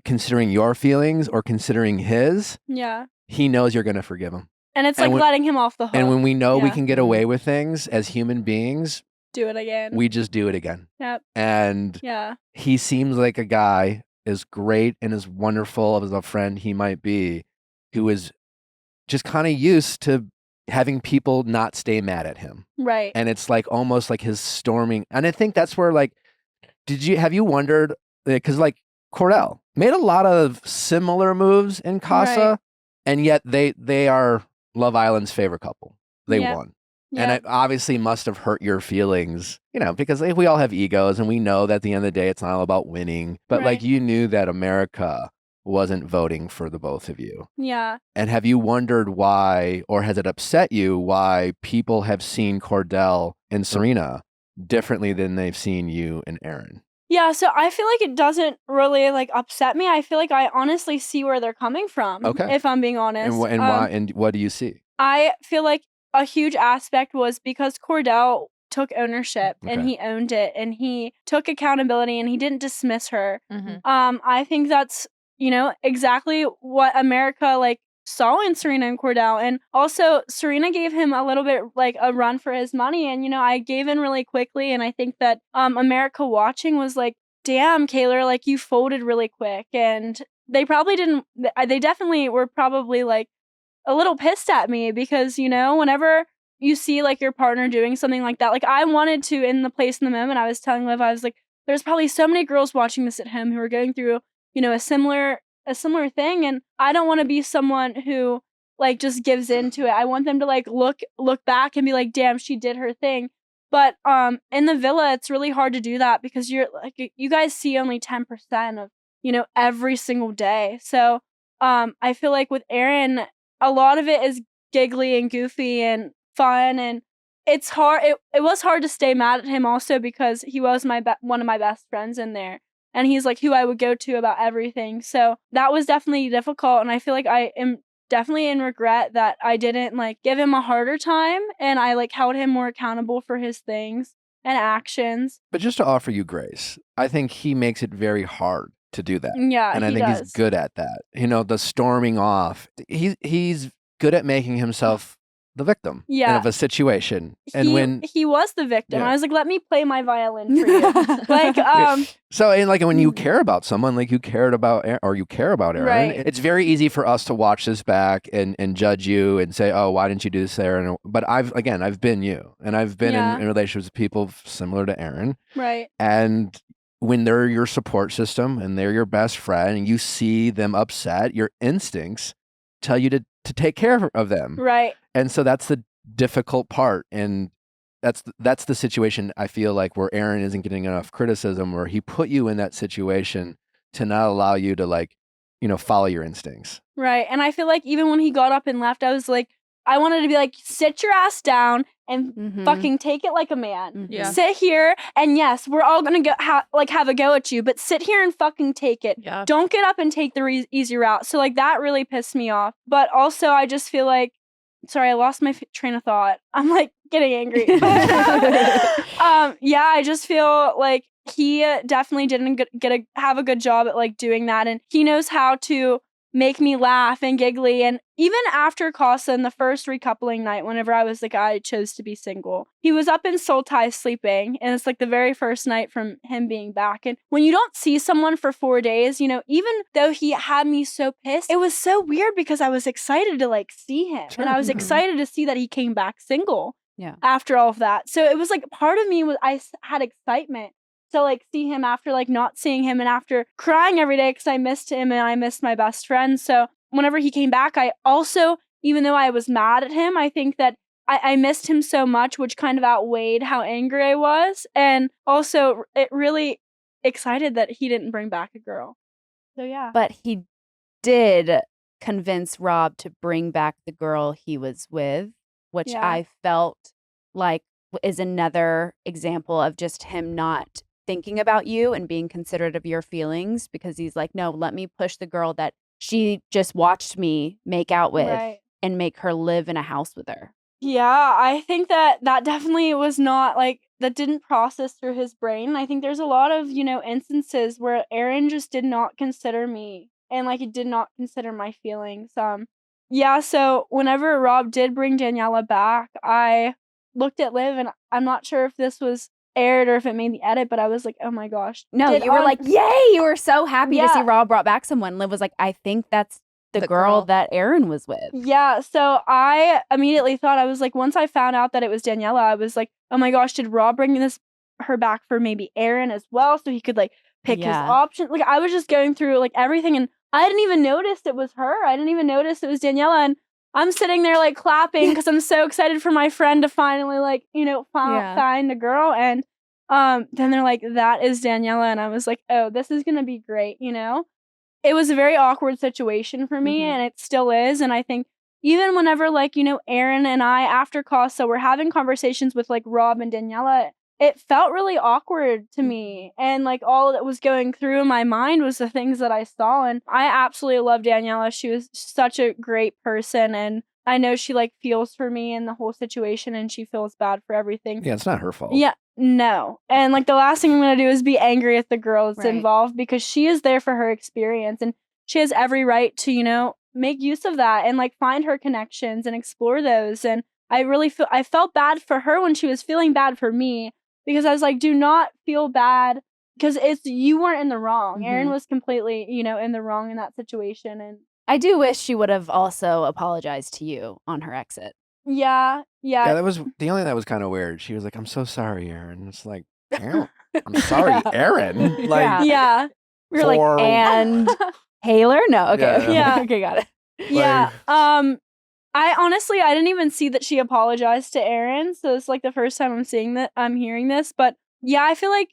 considering your feelings or considering his, Yeah. he knows you're going to forgive him. And it's And like when- letting him off the hook. And when we know we Yeah. can get away with things as human beings, Do it again. we just do it again. Yep. And Yeah. he seems like a guy as great and as wonderful as a friend he might be, who is just kind of used to having people not stay mad at him. Right. And it's like almost like his storming. And I think that's where like, have you wondered, because like Cordell made a lot of similar moves in Casa, Right. and yet they are Love Island's favorite couple. They Yeah. won. Yeah. And it obviously must have hurt your feelings, because we all have egos and we know that at the end of the day, it's not all about winning. But like Right. you knew that America wasn't voting for the both of you. Yeah. And have you wondered why, or has it upset you why people have seen Cordell and Serena differently than they've seen you and Aaron? Yeah, so I feel like it doesn't really like upset me. I feel like I honestly see where they're coming from. Okay. If I'm being honest. And why? And what do you see? I feel like a huge aspect was because Cordell took ownership and Okay. he owned it and he took accountability and he didn't dismiss her. Mhm. I think that's, exactly what America like saw in Serena and Cordell. And also Serena gave him a little bit like a run for his money. And, I gave in really quickly. And I think that America watching was like, damn, Kaylor, like you folded really quick. And they probably didn't, they definitely were probably like a little pissed at me because, whenever you see like your partner doing something like that, like I wanted to in the place in the moment, I was telling Liv, I was like, there's probably so many girls watching this at home who are going through, a similar thing. And I don't want to be someone who like just gives into it. I want them to like look back and be like, damn, she did her thing. But in the villa, it's really hard to do that because you're like, you guys see only 10% of, every single day. So I feel like with Aaron, a lot of it is giggly and goofy and fun, and it's hard. It was hard to stay mad at him also because he was one of my best friends in there, and he's like who I would go to about everything. So that was definitely difficult, and I feel like I am definitely in regret that I didn't like give him a harder time, and I like held him more accountable for his things and actions. But just to offer you grace, I think he makes it very hard to do that. Yeah, And I he think does. he's good at that. The storming off. He's good at making himself the victim Yeah. of a situation. And when he was the victim, Yeah. I was like, let me play my violin for you. Like, when you care about someone, like you cared about or you care about Aaron, Right. it's very easy for us to watch this back and judge you and say, oh, why didn't you do this, Aaron? But I've been you, and I've been Yeah. in relationships with people similar to Aaron. right. And when they're your support system and they're your best friend and you see them upset, your instincts tell you to take care of them. Right. And so that's the difficult part. And that's the situation I feel like where Aaron isn't getting enough criticism, where he put you in that situation to not allow you to like follow your instincts. Right. And I feel like even when he got up and left, I was like, I wanted to be like, sit your ass down and Mhm. fucking take it like a man. Mhm. Yeah. Sit here and yes, we're all gonna go have a go at you, but sit here and fucking take it. Yeah. Don't get up and take the easy route. So like that really pissed me off. But also I just feel like, sorry, I lost my train of thought. I'm like getting angry. Yeah, I just feel like he definitely didn't have a good job at like doing that, and he knows how to make me laugh and giggly. And even after Casa in the first recoupling night, whenever I was the guy I chose to be single, he was up in Sultai sleeping, and it's like the very first night from him being back. And when you don't see someone for 4 days, even though he had me so pissed, it was so weird because I was excited to like see him, Sure. and I was Mhm. excited to see that he came back single. Yeah. After all of that, so it was like part of me had excitement to like see him after like not seeing him and after crying every day because I missed him and I missed my best friend. So whenever he came back, I also, even though I was mad at him, I think that I missed him so much, which kind of outweighed how angry I was. And also it really excited that he didn't bring back a girl. So yeah. But he did convince Rob to bring back the girl he was with, which Yeah. I felt like is another example of just him not thinking about you and being considerate of your feelings, because he's like, no, let me push the girl that she just watched me make out with Right. and make her live in a house with her. Yeah, I think that definitely was not like that didn't process through his brain. I think there's a lot of, instances where Aaron just did not consider me and like he did not consider my feelings. Yeah, so whenever Rob did bring Daniela back, I looked at Liv and I'm not sure if this was aired or if it made the edit, but I was like, "Oh my gosh." No, Did you were on- like, yay! You were so happy to see Yeah. Rob brought back someone. Liv was like, I think that's the The girl girl. that Aaron was with. Yeah, so I immediately thought, I was like, once I found out that it was Daniela, I was like, oh my gosh, did Rob bring her back for maybe Aaron as well, so he could like pick his Yeah. option? Like I was just going through like everything, and I didn't even notice it was her. I didn't even notice it was Daniela, and I'm sitting there like clapping because I'm so excited for my friend to finally like Yeah. find a girl, and then they're like, that is Daniela, and I was like, oh, this is gonna be great, It was a very awkward situation for me, Mhm. and it still is. And I think even whenever, like, Aaron and I, after Casa, were having conversations with, like, Rob and Daniela, it felt really awkward to me. And, like, all that was going through in my mind was the things that I saw. And I absolutely love Daniela. She was such a great person. And I know she, like, feels for me in the whole situation, and she feels bad for everything. Yeah, it's not her fault. Yeah, no. And like the last thing I'm going to do is be angry at the girl that's Right. involved, because she is there for her experience and she has every right to, make use of that and like find her connections and explore those. And I felt bad for her when she was feeling bad for me, because I was like, do not feel bad, because you weren't in the wrong. Aaron Mhm. was completely, in the wrong in that situation. And I do wish she would have also apologized to you on her exit. yeah. Yeah, that was the only thing that was kind of weird. She was like, "I'm so sorry, Aaron." It's like, Aaron, I'm sorry, Yeah. Aaron. Like, Yeah. Yeah. We were like, For- and Kaylor? No, okay. Yeah. Yeah. Okay, got it. Yeah. I honestly, I didn't even see that she apologized to Aaron, so it's like the first time I'm hearing this. But yeah, I feel like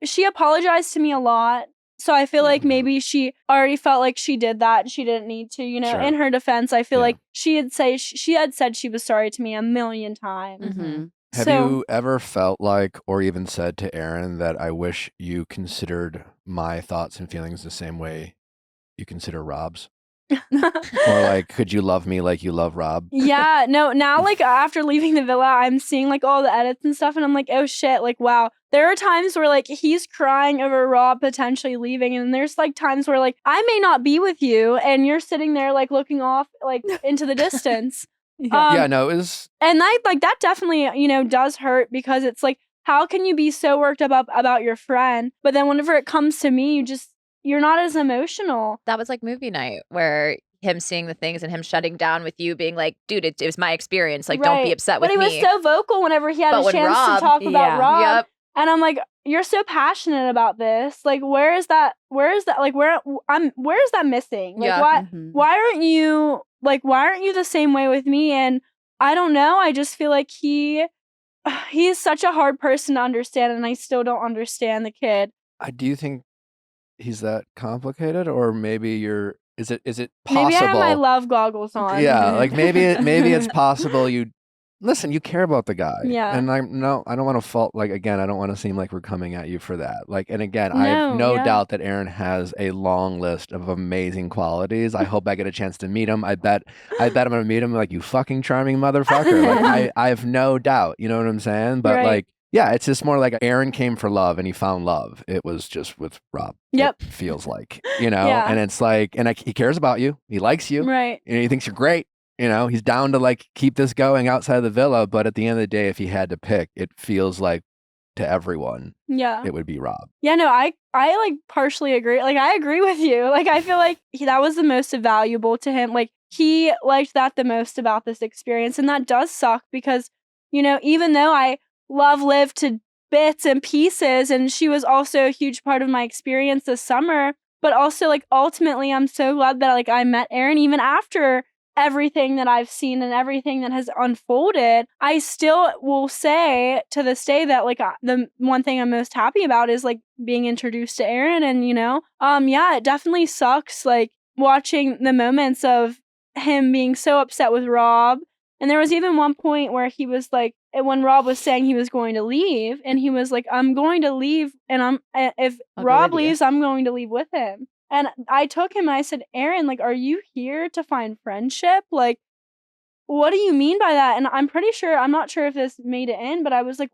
she apologized to me a lot. So I feel like maybe she already felt like she did that and she didn't need to, Sure. In her defense, I feel Yeah. like she had said she was sorry to me a million times. Mhm. have So- you ever felt like, or even said to Aaron, that I wish you considered my thoughts and feelings the same way you consider Rob's? Or like, could you love me like you love Rob? Yeah, no, now like after leaving the villa, I'm seeing like all the edits and stuff, and I'm like, oh shit, like wow. There are times where like he's crying over Rob potentially leaving, and there's like times where like I may not be with you and you're sitting there like looking off like into the distance. Yeah, no, it was. And that definitely, does hurt, because it's like, how can you be so worked up about your friend, but then whenever it comes to me, you're not as emotional. That was like movie night, where him seeing the things and him shutting down with you, being like, dude, it was my experience. Like, don't be Right. upset But with he me. was so vocal whenever he had But a when chance Rob- to talk about Yeah. Rob. Yep. And I'm like, you're so passionate about this. Like, where is that? Like, where is that missing? Like, Yeah. Mhm. why aren't you the same way with me? And I don't know. I just feel like he is such a hard person to understand, and I still don't understand the kid. Do you think he's that complicated, or maybe is it possible? Maybe I have my love goggles on. Yeah, like maybe it's possible you listen, you care about the guy. Yeah. And I don't want to fault, like, again, I don't want to seem like we're coming at you for that. Like, and again, I have No, no yeah. doubt that Aaron has a long list of amazing qualities. I hope I get a chance to meet him. I bet I'm gonna meet him like, you fucking charming motherfucker. Like, I have no doubt. You know what I'm saying? But Right. like, yeah, it's just more like Aaron came for love and he found love. It was just with Rob. Yep. It feels like, you know, Yeah. and it's like, and he cares about you. He likes you. Right. And he thinks you're great. You know, he's down to like keep this going outside of the villa. But at the end of the day, if he had to pick, it feels like to everyone, Yeah. it would be Rob. Yeah, no, I like partially agree. Like, I agree with you. Like, I feel like that was the most valuable to him. Like, he liked that the most about this experience. And that does suck because, you know, even though I love Liv to bits and pieces, and she was also a huge part of my experience this summer, but also, like, ultimately, I'm so glad that, like, I met Aaron even after everything that I've seen and everything that has unfolded. I still will say to this day that, like, the one thing I'm most happy about is, like, being introduced to Aaron. And, you know, yeah, it definitely sucks, like, watching the moments of him being so upset with Rob. And there was even one point where he was like, when Rob was saying he was going to leave, and he was like, I'm going to leave, and if I'll go Rob with you." leaves, I'm going to leave with him. And I took him and I said, Aaron, like, are you here to find friendship? Like, what do you mean by that? And I'm not sure if this made it in, but I was like,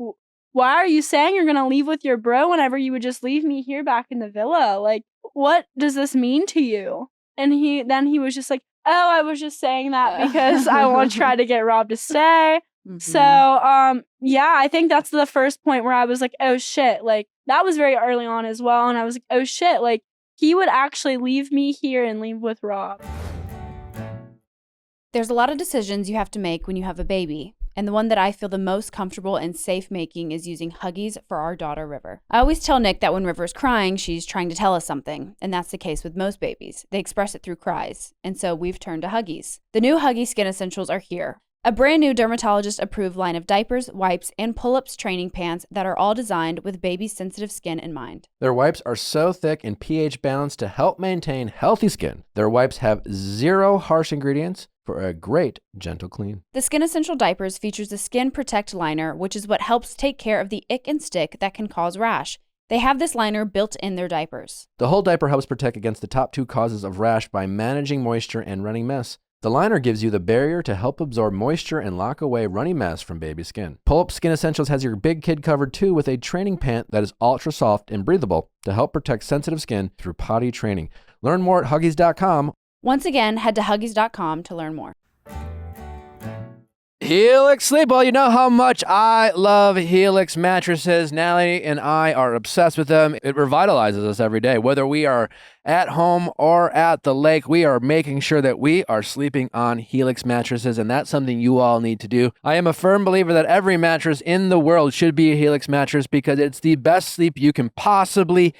why are you saying you're going to leave with your bro whenever you would just leave me here back in the villa? Like, what does this mean to you? And he was just like, oh, I was just saying that because I want to try to get Rob to stay. So, yeah, I think that's the first point where I was like, oh shit, like, that was very early on as well. And I was like, oh shit, like, he would actually leave me here and leave with Rob. There's a lot of decisions you have to make when you have a baby, and the one that I feel the most comfortable and safe making is using Huggies for our daughter, River. I always tell Nick that when River's crying, she's trying to tell us something, and that's the case with most babies. They express it through cries, and so we've turned to Huggies. The new Huggies Skin Essentials are here. A brand new dermatologist-approved line of diapers, wipes, and pull-ups training pants that are all designed with baby's sensitive skin in mind. Their wipes are so thick and pH balanced to help maintain healthy skin. Their wipes have 0 harsh ingredients for a great, gentle clean. The Skin Essential Diapers features the Skin Protect Liner, which is what helps take care of the ick and stick that can cause rash. They have this liner built in their diapers. The whole diaper helps protect against the top 2 causes of rash by managing moisture and running mess. The liner gives you the barrier to help absorb moisture and lock away runny mess from baby skin. Pull-Up Skin Essentials has your big kid covered too with a training pant that is ultra soft and breathable to help protect sensitive skin through potty training. Learn more at Huggies.com. Once again, head to Huggies.com to learn more. Helix Sleep. Well, you know how much I love Helix mattresses. Natalie and I are obsessed with them. It revitalizes us every day. Whether we are at home or at the lake, we are making sure that we are sleeping on Helix mattresses, and that's something you all need to do. I am a firm believer that every mattress in the world should be a Helix mattress because it's the best sleep you can possibly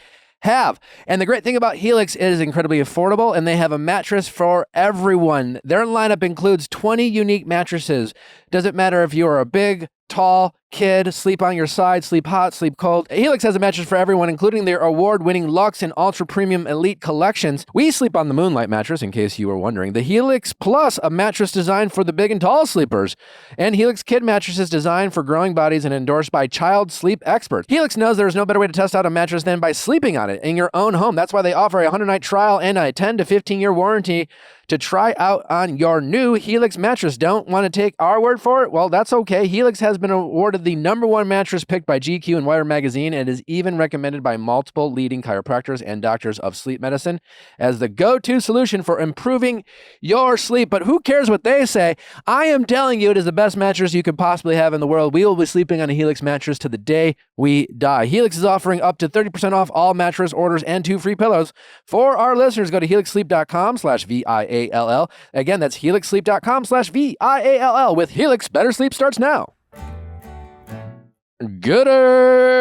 have. And the great thing about Helix is incredibly affordable, and they have a mattress for everyone. Their lineup includes 20 unique mattresses. Doesn't matter if you are a big, tall kid, sleep on your side, sleep hot, sleep cold. Helix has a mattress for everyone, including their award-winning Luxe and Ultra Premium Elite collections. We sleep on the Moonlight mattress, in case you were wondering. The Helix Plus, a mattress designed for the big and tall sleepers. And Helix Kid mattresses designed for growing bodies and endorsed by child sleep experts. Helix knows there's no better way to test out a mattress than by sleeping on it in your own home. That's why they offer a 100-night trial and a 10 to 15-year warranty to try out on your new Helix mattress. Don't want to take our word for it? Well, that's okay. Helix has been awarded the #1 mattress picked by GQ and Wired Magazine, and is even recommended by multiple leading chiropractors and doctors of sleep medicine as the go-to solution for improving your sleep. But who cares what they say? I am telling you, it is the best mattress you could possibly have in the world. We will be sleeping on a Helix mattress to the day we die. Helix is offering up to 30% off all mattress orders and 2 free pillows. For our listeners, go to helixsleep.com/VIALL. Again, that's helixsleep.com/VIALL. With Helix, better sleep starts now. Gooder!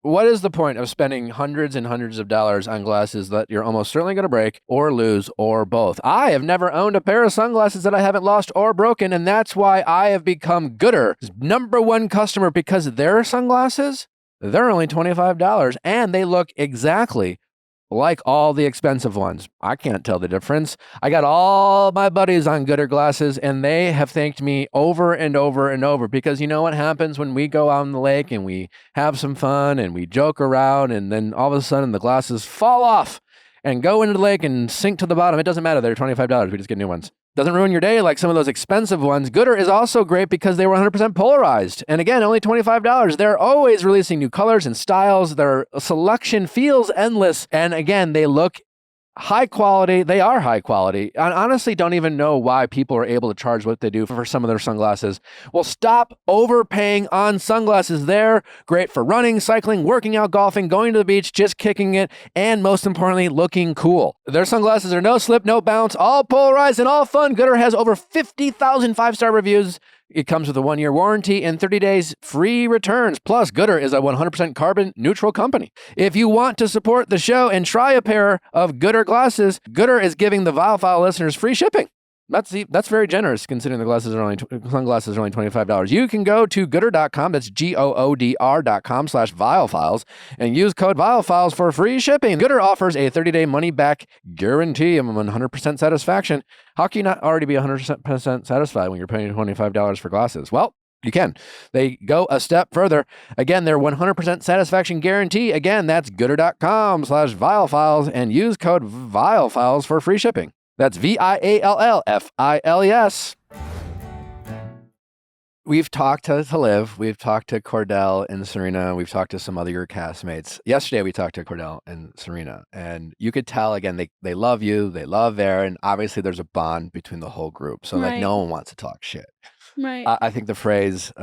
What is the point of spending hundreds and hundreds of dollars on glasses that you're almost certainly going to break or lose or both? I have never owned a pair of sunglasses that I haven't lost or broken, and that's why I have become Gooder's #1 customer, because their sunglasses they're only $25 and they look exactly like all the expensive ones. I can't tell the difference. I got all my buddies on Gooder glasses and they have thanked me over and over and over because you know what happens when we go out on the lake and we have some fun and we joke around and then all of a sudden the glasses fall off and go into the lake and sink to the bottom. It doesn't matter. They're $25. We just get new ones. Doesn't ruin your day like some of those expensive ones. Gooder is also great because they were 100% polarized. And again, only $25. They're always releasing new colors and styles. Their selection feels endless. And again, they look high quality. They are high quality. I honestly don't even know why people are able to charge what they do for some of their sunglasses. Well, stop overpaying on sunglasses. They're great for running, cycling, working out, golfing, going to the beach, just kicking it, and most importantly, looking cool. Their sunglasses are no slip, no bounce, all polarized and all fun. Gooder has over 50,000 five-star reviews. It comes with a 1-year warranty and 30 days free returns. Plus, Gooder is a 100% carbon neutral company. If you want to support the show and try a pair of Gooder glasses, Gooder is giving the Viall File listeners free shipping. That's very generous considering the sunglasses are only $25. You can go to gooder.com, that's goodr.com/viallfiles, and use code viallfiles for free shipping. Gooder offers a 30-day money-back guarantee of 100% satisfaction. How can you not already be 100% satisfied when you're paying $25 for glasses? Well, you can. They go a step further. Again, their 100% satisfaction guarantee. Again, that's gooder.com/viallfiles and use code viallfiles for free shipping. That's VIALLFILES. We've talked to Liv, we've talked to Cordell and Serena, we've talked to some other your castmates. Yesterday we talked to Cordell and Serena, and you could tell again they love you, they love Aaron. Obviously there's a bond between the whole group, so like Right. no one wants to talk shit. Right. I think the phrase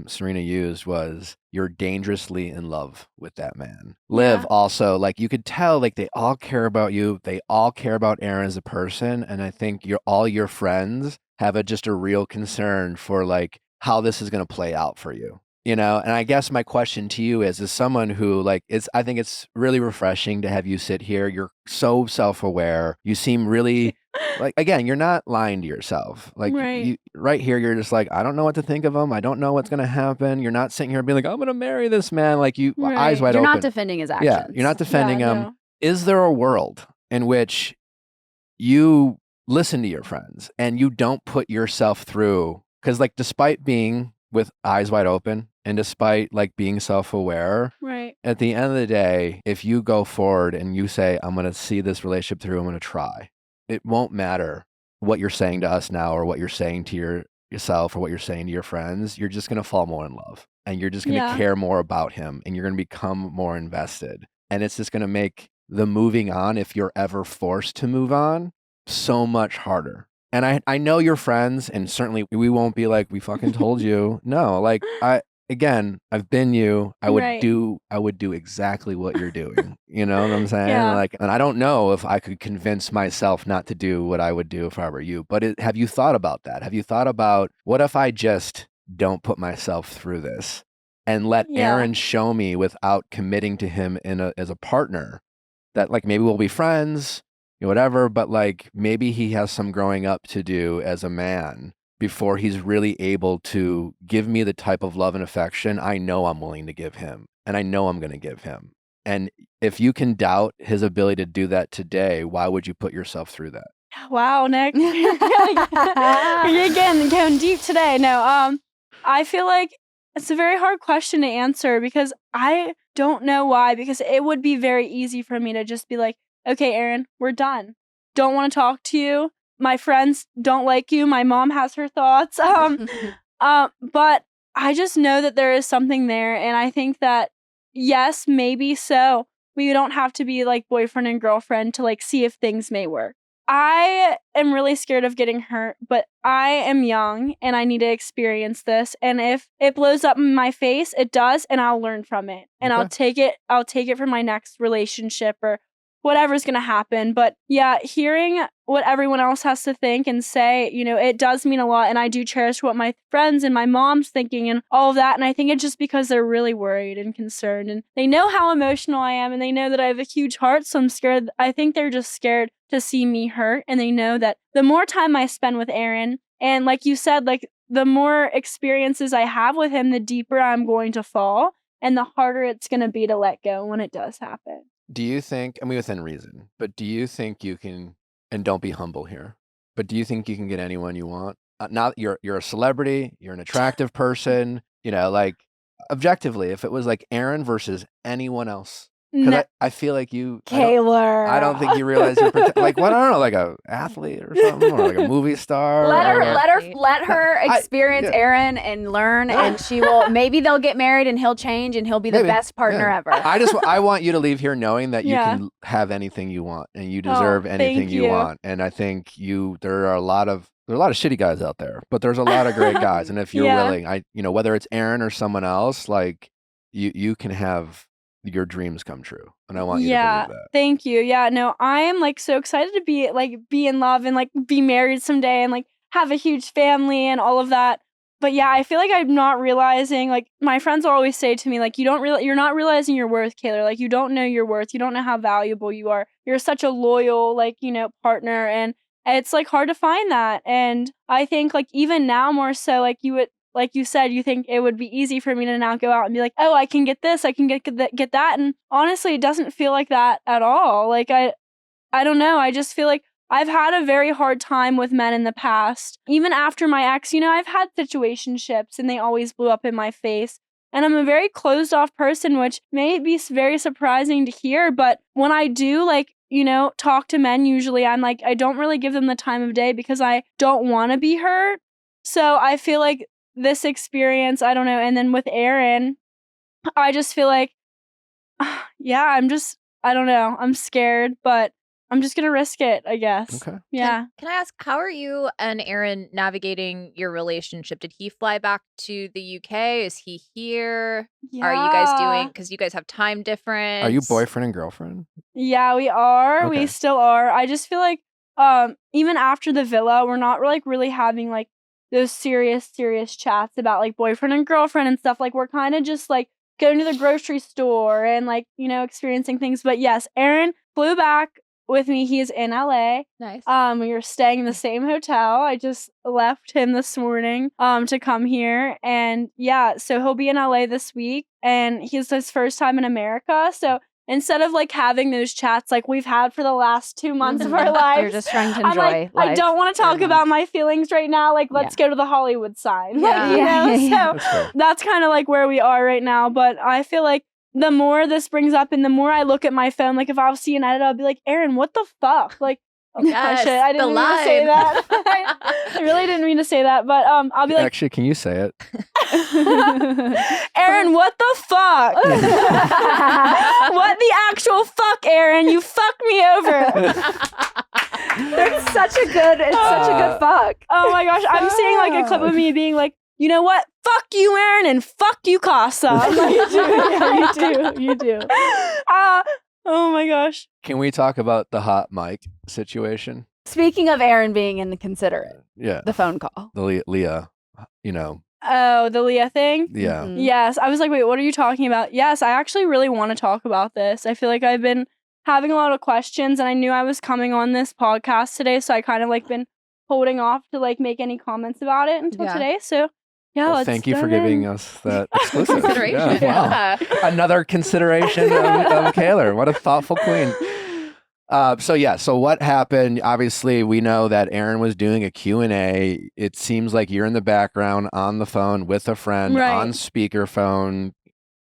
Serena used was, "You're dangerously in love with that man." Liv Yeah. also, like you could tell, like they all care about you. They all care about Aaron as a person, and I think all your friends have just a real concern for like how this is going to play out for you. You know, and I guess my question to you is, as someone who like I think it's really refreshing to have you sit here. You're so self-aware. You seem really like, again, you're not lying to yourself. Like Right. you right here, you're just like, I don't know what to think of him. I don't know what's going to happen. You're not sitting here being like, I'm going to marry this man. Like eyes Right. wide You're open. not defending his actions. Yeah, you're not defending him. no. Is there a world in which you listen to your friends and you don't put yourself through? Because like, despite being with eyes wide open and despite like being self-aware, Right. at the end of the day, if you go forward and you say, I'm going to see this relationship through, I'm going to try, it won't matter what you're saying to us now or what you're saying to yourself or what you're saying to your friends. You're just going to fall more in love and you're just going to Yeah. care more about him and you're going to become more invested. And it's just going to make the moving on, if you're ever forced to move on, so much harder. And I know your friends, and certainly we won't be like, we fucking told you. No, like I've been you. I would Right. do exactly what you're doing. You know what I'm saying? Yeah. Like, and I don't know if I could convince myself not to do what I would do if I were you. But have you thought about that? Have you thought about, what if I just don't put myself through this and let Yeah. Aaron show me without committing to him as a partner, that like maybe we'll be friends, whatever, but like maybe he has some growing up to do as a man before he's really able to give me the type of love and affection I know I'm willing to give him and I know I'm going to give him. And if you can doubt his ability to do that today, why would you put yourself through that? Wow, Nick. You're again going deep today. No, I feel like it's a very hard question to answer because I don't know why, because it would be very easy for me to just be like, okay, Aaron, we're done. Don't want to talk to you. My friends don't like you. My mom has her thoughts. But I just know that there is something there. And I think that, yes, maybe so. We don't have to be like boyfriend and girlfriend to like see if things may work. I am really scared of getting hurt, but I am young and I need to experience this. And if it blows up in my face, it does, and I'll learn from it. And Okay. I'll take it for my next relationship or whatever's going to happen. But yeah, hearing what everyone else has to think and say, it does mean a lot. And I do cherish what my friends and my mom's thinking and all of that. And I think it's just because they're really worried and concerned. And they know how emotional I am. And they know that I have a huge heart. So I'm scared. I think they're just scared to see me hurt. And they know that the more time I spend with Aaron, and like you said, like the more experiences I have with him, the deeper I'm going to fall. and the harder it's going to be to let go when it does happen. Do you think, I mean, within reason, but do you think you can, and don't be humble here, but do you think you can get anyone you want? Now you're a celebrity, you're an attractive person, like objectively, if it was like Aaron versus anyone else, because I feel like Kaylor. I don't think you realize you're like what, I don't know, like a athlete or something, or like a movie star. Let her experience Aaron and learn, and she will. Maybe they'll get married, and he'll change, and he'll be the best partner ever. I want you to leave here knowing that you can have anything you want, and you deserve anything you want. And I think there are a lot of shitty guys out there, but there's a lot of great guys. And if you're willing, whether it's Aaron or someone else, like you can have your dreams come true, and I want you to believe that. Thank you. Yeah, no, I am like so excited to be in love and like be married someday and like have a huge family and all of that. But yeah, I feel like I'm not realizing, like my friends always say to me, like you're not realizing your worth, Kaylor. Like you don't know your worth. You don't know how valuable you are. You're such a loyal partner, and it's like hard to find that. And I think like even now more so, like you said, you think it would be easy for me to now go out and be like, oh, I can get this, I can get that. And honestly, it doesn't feel like that at all. Like, I don't know. I just feel like I've had a very hard time with men in the past. Even after my ex, I've had situationships and they always blew up in my face. And I'm a very closed off person, which may be very surprising to hear. But when I do talk to men, usually I'm like, I don't really give them the time of day because I don't want to be hurt. So I feel like this experience, I don't know. And then with Aaron, I just feel like, I don't know. I'm scared, but I'm just going to risk it, I guess. Okay. Yeah. Can I ask, how are you and Aaron navigating your relationship? Did he fly back to the UK? Is he here? Yeah. Are you guys doing, because you guys have time difference? Are you boyfriend and girlfriend? Yeah, we are. Okay. We still are. I just feel like even after the villa, we're not really having like those serious chats about like boyfriend and girlfriend and stuff. Like we're kind of just like going to the grocery store and like, experiencing things. But yes, Aaron flew back with me. He is in LA. Nice. We were staying in the same hotel. I just left him this morning to come here. And yeah, so he'll be in LA this week and he's his first time in America. So instead of like having those chats like we've had for the last 2 months of our lives, you're just trying to enjoy life. I don't want to talk about my feelings right now. Like, let's go to the Hollywood sign. Yeah. So that's kind of like where we are right now. But I feel like the more this brings up and the more I look at my phone, like if I'll see an edit, I'll be like, Aaron, what the fuck? Like, yes, I didn't mean to say that. I really didn't mean to say that. But I'll be like, actually, can you say it? Aaron, what the fuck? What the actual fuck, Aaron? You fucked me over. It's such a good fuck. Oh my gosh, I'm seeing like a clip of me being like, you know what? Fuck you, Aaron, and fuck you, Casa. I'm like, you do. Oh my gosh. Can we talk about the hot mic situation? Speaking of Aaron being inconsiderate, Yeah. the phone call. The Leah, Oh, the Leah thing? Yeah. Mhm. Yes. I was like, wait, what are you talking about? Yes, I actually really want to talk about this. I feel like I've been having a lot of questions and I knew I was coming on this podcast today. So I kind of like been holding off to like make any comments about it until today. So yeah, Well, let's thank you for dive giving in. us that exclusive Consideration. Yeah, wow. Another consideration of Kaylor. What a thoughtful queen. So what happened? Obviously, we know that Aaron was doing a Q&A. It seems like you're in the background on the phone with a friend on speakerphone,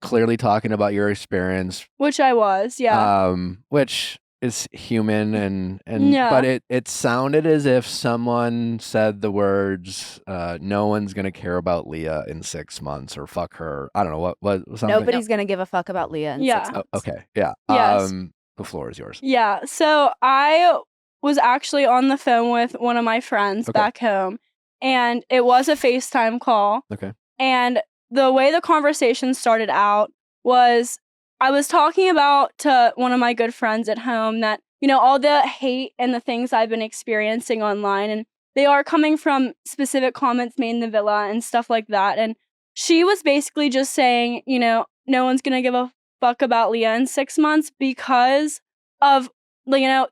clearly talking about your experience. Which I was, yeah. Which is human and Yeah. but it sounded as if someone said the words no one's gonna care about Leah in 6 months or fuck her. I don't know what something. Nobody's gonna give a fuck about Leah in 6 months. Okay, yeah. Yes. The floor is yours. Yeah. So I was actually on the phone with one of my friends back home, and it was a FaceTime call. Okay. And the way the conversation started out was I was talking about to one of my good friends at home that, all the hate and the things I've been experiencing online, and they are coming from specific comments made in the villa and stuff like that. And she was basically just saying, no one's going to give a fuck about Leah in 6 months because of,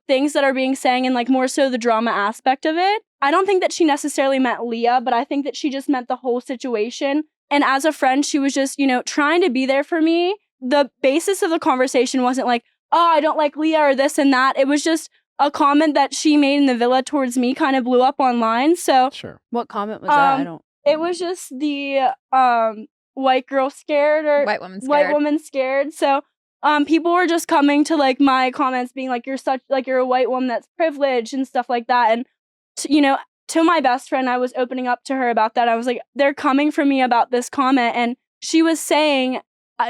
things that are being sang and like more so the drama aspect of it. I don't think that she necessarily meant Leah, but I think that she just meant the whole situation And as a friend, she was just, trying to be there for me. The basis of the conversation wasn't like, oh, I don't like Leah or this and that. It was just a comment that she made in the villa towards me kind of blew up online. So Sure. What comment was that? I don't. it was just the white girl scared or White woman scared. white woman scared. So people were just coming to like my comments being like, you're a white woman that's privileged and stuff like that. And to my best friend, I was opening up to her about that. I was like, they're coming for me about this comment. And she was saying,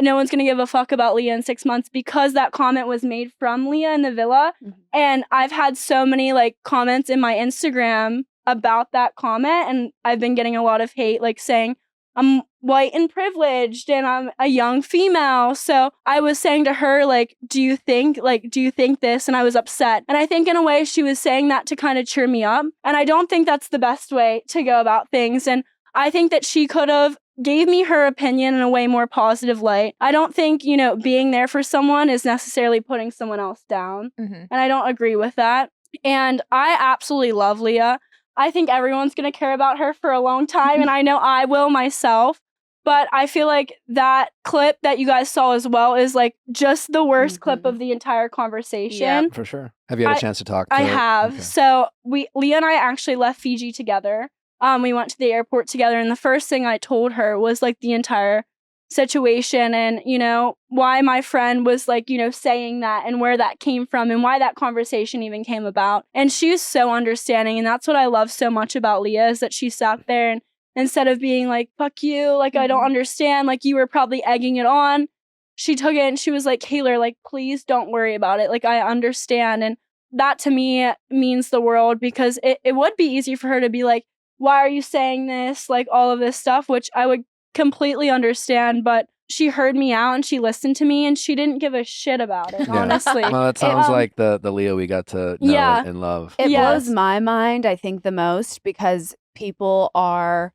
no one's going to give a fuck about Leah in 6 months because that comment was made from Leah in the villa. Mm-hmm. And I've had so many like comments in my Instagram about that comment. And I've been getting a lot of hate, like saying I'm white and privileged and I'm a young female. So I was saying to her, like, do you think this? And I was upset. And I think in a way she was saying that to kind of cheer me up. And I don't think that's the best way to go about things. And I think that she could have gave me her opinion in a way more positive light. I don't think, being there for someone is necessarily putting someone else down. Mm-hmm. And I don't agree with that. And I absolutely love Leah. I think everyone's going to care about her for a long time. And I know I will myself. But I feel like that clip that you guys saw as well is like just the worst clip of the entire conversation. Yep. For sure. Have you had a chance to talk to I her? have. Okay. So Leah and I actually left Fiji together. We went to the airport together, and the first thing I told her was like the entire situation and, why my friend was like, saying that and where that came from and why that conversation even came about. And she's so understanding. And that's what I love so much about Leah is that she sat there and instead of being like, fuck you, like, I don't understand, like you were probably egging it on, she took it and she was like, Kaylor, like, please don't worry about it. Like, I understand. And that to me means the world because it would be easy for her to be like, why are you saying this? Like all of this stuff, which I would completely understand, but she heard me out and she listened to me and she didn't give a shit about it, honestly. Well, that sounds like the Leah we got to know and love. It Yes. blows my mind, I think, the most because people are,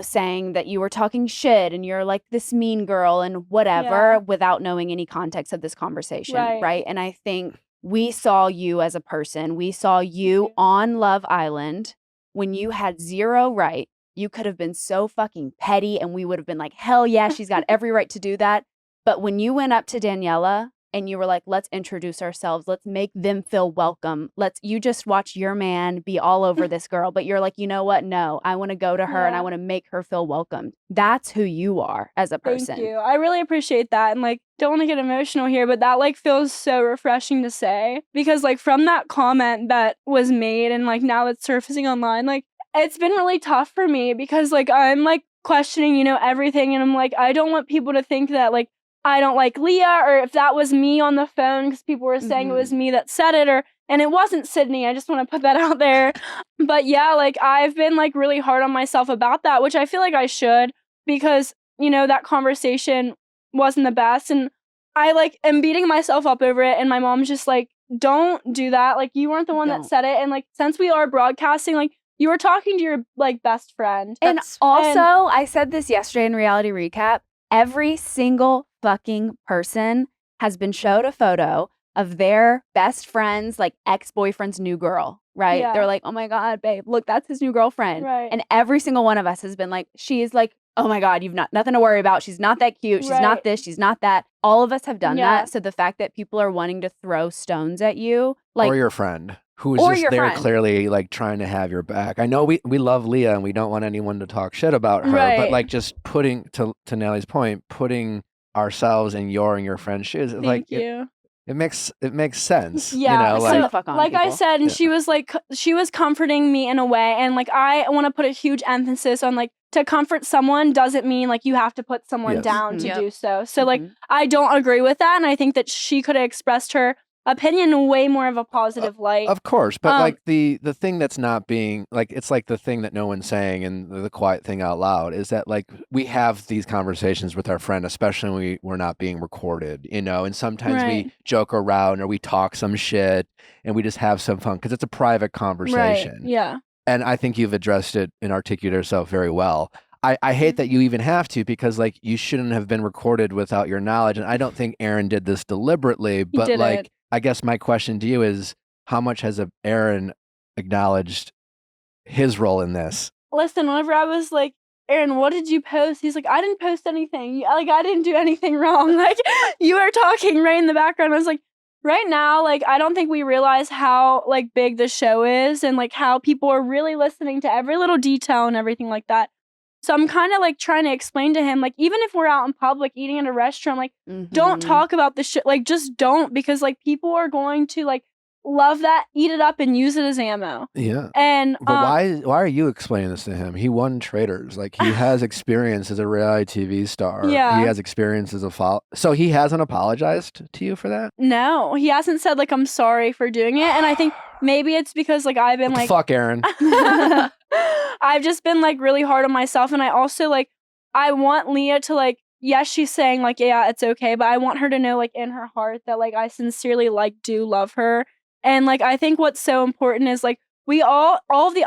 saying that you were talking shit and you're like this mean girl and whatever without knowing any context of this conversation, right? And I think we saw you as a person. We saw you on Love Island when you had zero right. You could have been so fucking petty and we would have been like, hell yeah, she's got every right to do that. But when you went up to Daniela and you were like, let's introduce ourselves, let's make them feel welcome. You just watch your man be all over this girl. But you're like, you know what? No, I want to go to her and I want to make her feel welcomed. That's who you are as a person. Thank you. I really appreciate that. And like, don't want to get emotional here, but that like feels so refreshing to say because like from that comment that was made and like now it's surfacing online, like it's been really tough for me because like I'm like questioning, everything. And I'm like, I don't want people to think that like I don't like Leah or if that was me on the phone because people were saying it was me that said it and it wasn't Sydney. I just want to put that out there. But yeah, like I've been like really hard on myself about that, which I feel like I should because, that conversation wasn't the best. And I like am beating myself up over it. And my mom's just like, don't do that. Like you weren't the one that said it. And like, since we are broadcasting, like you were talking to your like best friend. And also, I said this yesterday in Reality Recap, every single fucking person has been showed a photo of their best friend's like ex-boyfriend's new girl, right? Yeah. They're like, oh my God, babe, look, that's his new girlfriend. Right. And every single one of us has been like, she's like, oh my God, you've nothing to worry about. She's not that cute. She's not this. She's not that. All of us have done that. So the fact that people are wanting to throw stones at you, like, or your friend who is just there clearly like trying to have your back. I know we love Leah and we don't want anyone to talk shit about her, but like just putting to Nelly's point, putting ourselves in your friend's shoes, like it makes sense. Yeah. Like I said, and she was comforting me in a way, and like I want to put a huge emphasis on like to comfort someone doesn't mean like you have to put someone down to do so. So like I don't agree with that, and I think that she could have expressed her opinion in way more of a positive light. Of course, but like the thing that's not being like it's like the thing that no one's saying and the quiet thing out loud is that like we have these conversations with our friend, especially when we're not being recorded, and sometimes we joke around or we talk some shit and we just have some fun because it's a private conversation. Right. Yeah. And I think you've addressed it and articulated yourself very well. I hate that you even have to because like you shouldn't have been recorded without your knowledge. And I don't think Aaron did this deliberately, but like I guess my question to you is how much has Aaron acknowledged his role in this? Listen, whenever I was like Aaron, what did you post? He's like, I didn't post anything. Like, I didn't do anything wrong. Like, you were talking right in the background. I was like, right now, like, I don't think we realize how, like, big the show is and, like, how people are really listening to every little detail and everything like that. So I'm kind of, like, trying to explain to him, like, even if we're out in public eating at a restaurant, like, don't talk about the shit. Like, just don't, because, like, people are going to, like, love that, eat it up, and use it as ammo. Yeah. And But why are you explaining this to him? He won Traders. Like, he has experience as a reality TV star. Yeah. He has experience as a so he hasn't apologized to you for that? No, he hasn't said, like, I'm sorry for doing it. And I think maybe it's because, like, I've been What the like, fuck, Aaron? I've just been, like, really hard on myself. And I also, like, I want Leah to, like, yes, she's saying, like, yeah, it's okay, but I want her to know, like, in her heart that, like, I sincerely, like, do love her. And, like, I think what's so important is, like, we all of the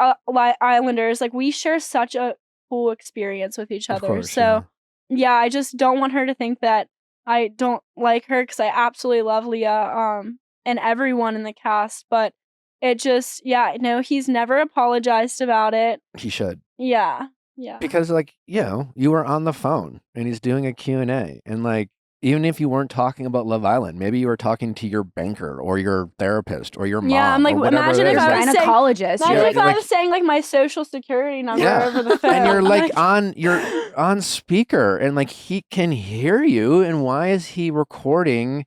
Islanders, like, we share such a cool experience with each Of other. course, So, yeah, I just don't want her to think that I don't like her, because I absolutely love Leah and everyone in the cast. But it just, yeah, no, he's never apologized about it. He should. Yeah, yeah. Because, like, you know, you were on the phone and he's doing a Q&A. And, like, even if you weren't talking about Love Island, maybe you were talking to your banker or your therapist or your mom. Yeah, I'm like, or whatever imagine it if is. I was saying, gynecologist. imagine if I like- was saying, like, my social security number Yeah. over the phone. And you're like you're on speaker and like he can hear you. And why is he recording?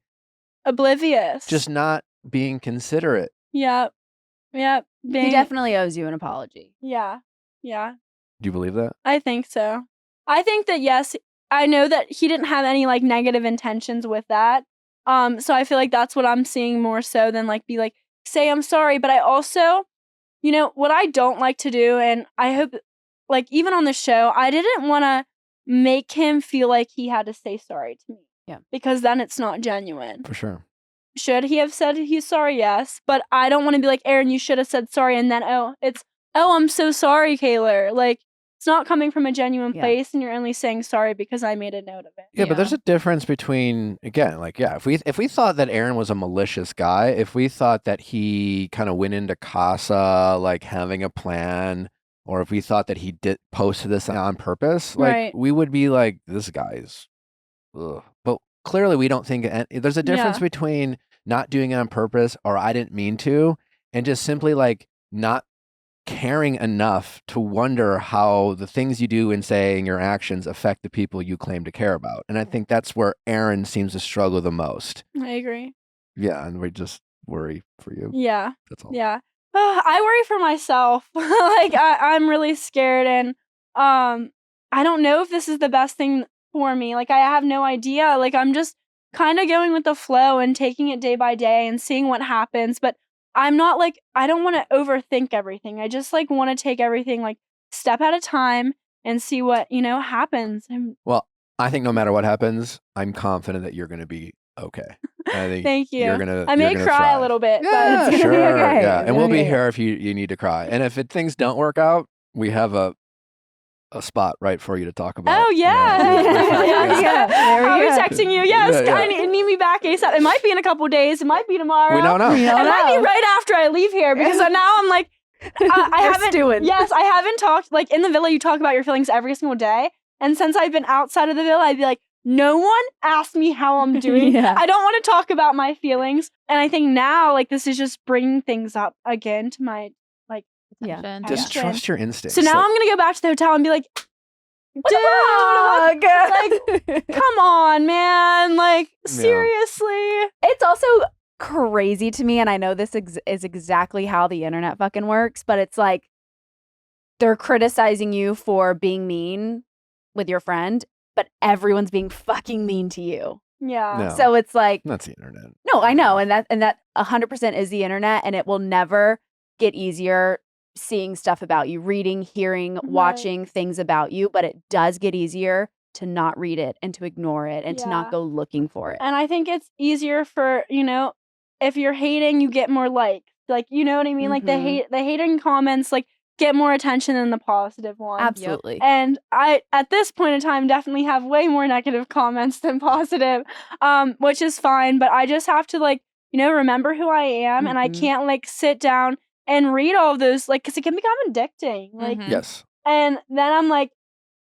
Oblivious. Just not being considerate. Yep. Yep. He definitely owes you an apology. Yeah. Yeah. Do you believe that? I think so. I think that, yes, I know that he didn't have any, like, negative intentions with that. So I feel like that's what I'm seeing more so than, like, be like, say I'm sorry. But I also, you know, what I don't like to do, and I hope, like, even on the show, I didn't want to make him feel like he had to say sorry to me. Yeah. Because then it's not genuine. For sure. Should he have said he's sorry? Yes. But I don't want to be like, Aaron, you should have said sorry. And then, I'm so sorry, Kaylor. Like, it's not coming from a genuine place, and you're only saying sorry because I made a note of it. Yeah, but there's a difference between, again, like, yeah, if we thought that Aaron was a malicious guy, if we thought that he kind of went into Casa like having a plan, or if we thought that he did posted this on purpose, like Right. we would be like, this guy's, ugh. But clearly we don't think there's a difference Yeah. between not doing it on purpose or I didn't mean to, and just simply like not caring enough to wonder how the things you do and say and your actions affect the people you claim to care about. And I think that's where Aaron seems to struggle the most. I agree. Yeah, and we just worry for you. Yeah. That's all. Yeah. I worry for myself. Like, I'm really scared, and I don't know if this is the best thing for me. Like, I have no idea. Like, I'm just kind of going with the flow and taking it day by day and seeing what happens. But I'm not, like, I don't want to overthink everything. I just, like, want to take everything, like, step at a time and see what, happens. And Well, I think no matter what happens, I'm confident that you're going to be okay. I think thank you. You're gonna, I may you're gonna cry thrive. a little bit, Yeah, but it's sure. gonna be okay. Yeah, It's and we'll gonna be be here if you need to cry. And if things don't work out, we have a spot right for you to talk about. oh yeah, Yeah. There we I'll be go. texting you. Yes, Yeah. I need me back ASAP. It might be in a couple days. It might be tomorrow. We don't know. We It don't might be know. right after I leave here, because now I'm like, I You're haven't. stewing. Yes, I haven't talked. Like, in the villa, you talk about your feelings every single day, and since I've been outside of the villa, I'd be like, no one asked me how I'm doing. Yeah. I don't want to talk about my feelings, and I think now, like, this is just bringing things up again to my, like, Yeah. Attention. Just action. trust your instincts. So now Like, I'm gonna go back to the hotel and be like, dude, Like, come on, man. Like, seriously. it's also crazy to me, and I know this is exactly how the internet fucking works, but it's like they're criticizing you for being mean with your friend, but everyone's being fucking mean to you. Yeah. No. So it's like, that's the internet. no, I know, and that 100% is the internet, and it will never get easier seeing stuff about you, reading, hearing, Right. watching things about you, but it does get easier to not read it and to ignore it and to Yeah. not go looking for it. And I think it's easier for, if you're hating, you get more likes. Like, you know what I mean? Like, the Mhm. hating comments, like, get more attention than the positive one. Absolutely. And I, at this point in time, definitely have way more negative comments than positive, which is fine. But I just have to, like, remember who I am. And I Mhm. can't, like, sit down and read all of those, like, because it can become addicting. Like, Mhm. Yes. and then I'm like,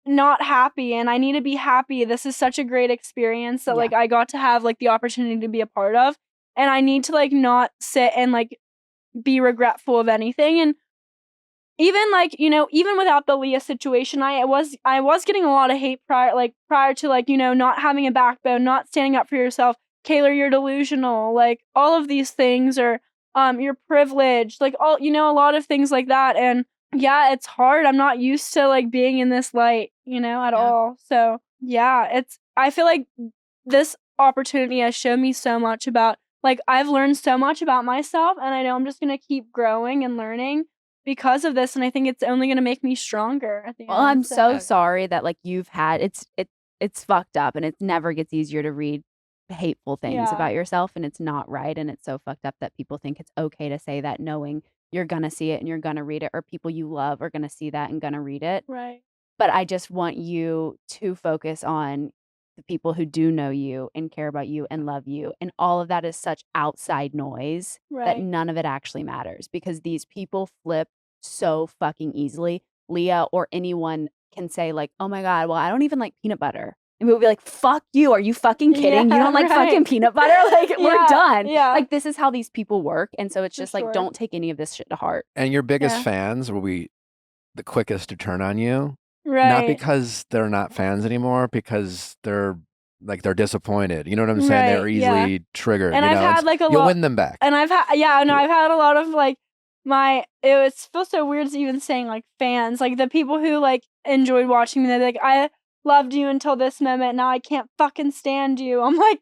not happy and I need to be happy. This is such a great experience that like I got to have like the opportunity to be a part of, and I need to like not sit and like be regretful of anything. And even like, you know, even without the Leah situation, I was getting a lot of hate prior to like, you know, not having a backbone, not standing up for yourself. Kaylor, you're delusional. Like all of these things, or you're privileged, like all, you know, a lot of things like that. And yeah, it's hard. I'm not used to like being in this light, you know, at all. So yeah, I feel like this opportunity has shown me so much about, like, I've learned so much about myself, and I know I'm just gonna keep growing and learning because of this, and I think it's only gonna make me stronger at the Well, end. I'm so sorry that like you've had it's fucked up, and it never gets easier to read hateful things about yourself, and it's not right, and it's so fucked up that people think it's okay to say that, knowing you're gonna see it and you're gonna read it, or people you love are gonna see that and gonna read it. Right. But I just want you to focus on the people who do know you and care about you and love you, and all of that is such outside noise that Right. none of it actually matters, because these people flip so fucking easily. Leah or anyone can say like, "Oh my God, well, I don't even like peanut butter." And we'll be like, "Fuck you. Are you fucking kidding? You don't like fucking peanut butter?" Like, we're done. Yeah. Like, this is how these people work. And so it's just like, sure. don't take any of this shit to heart. And your biggest Yeah. fans will be the quickest to turn on you. Right. Not because they're not fans anymore, because they're disappointed. You know what I'm saying? They're Right, easily triggered. And you I've know? had like a You'll lot, win them back. and I've had a lot of like it feels so weird even saying like fans, like the people who like enjoyed watching me. They're like, I loved you until this moment. Now I can't fucking stand you. I'm like,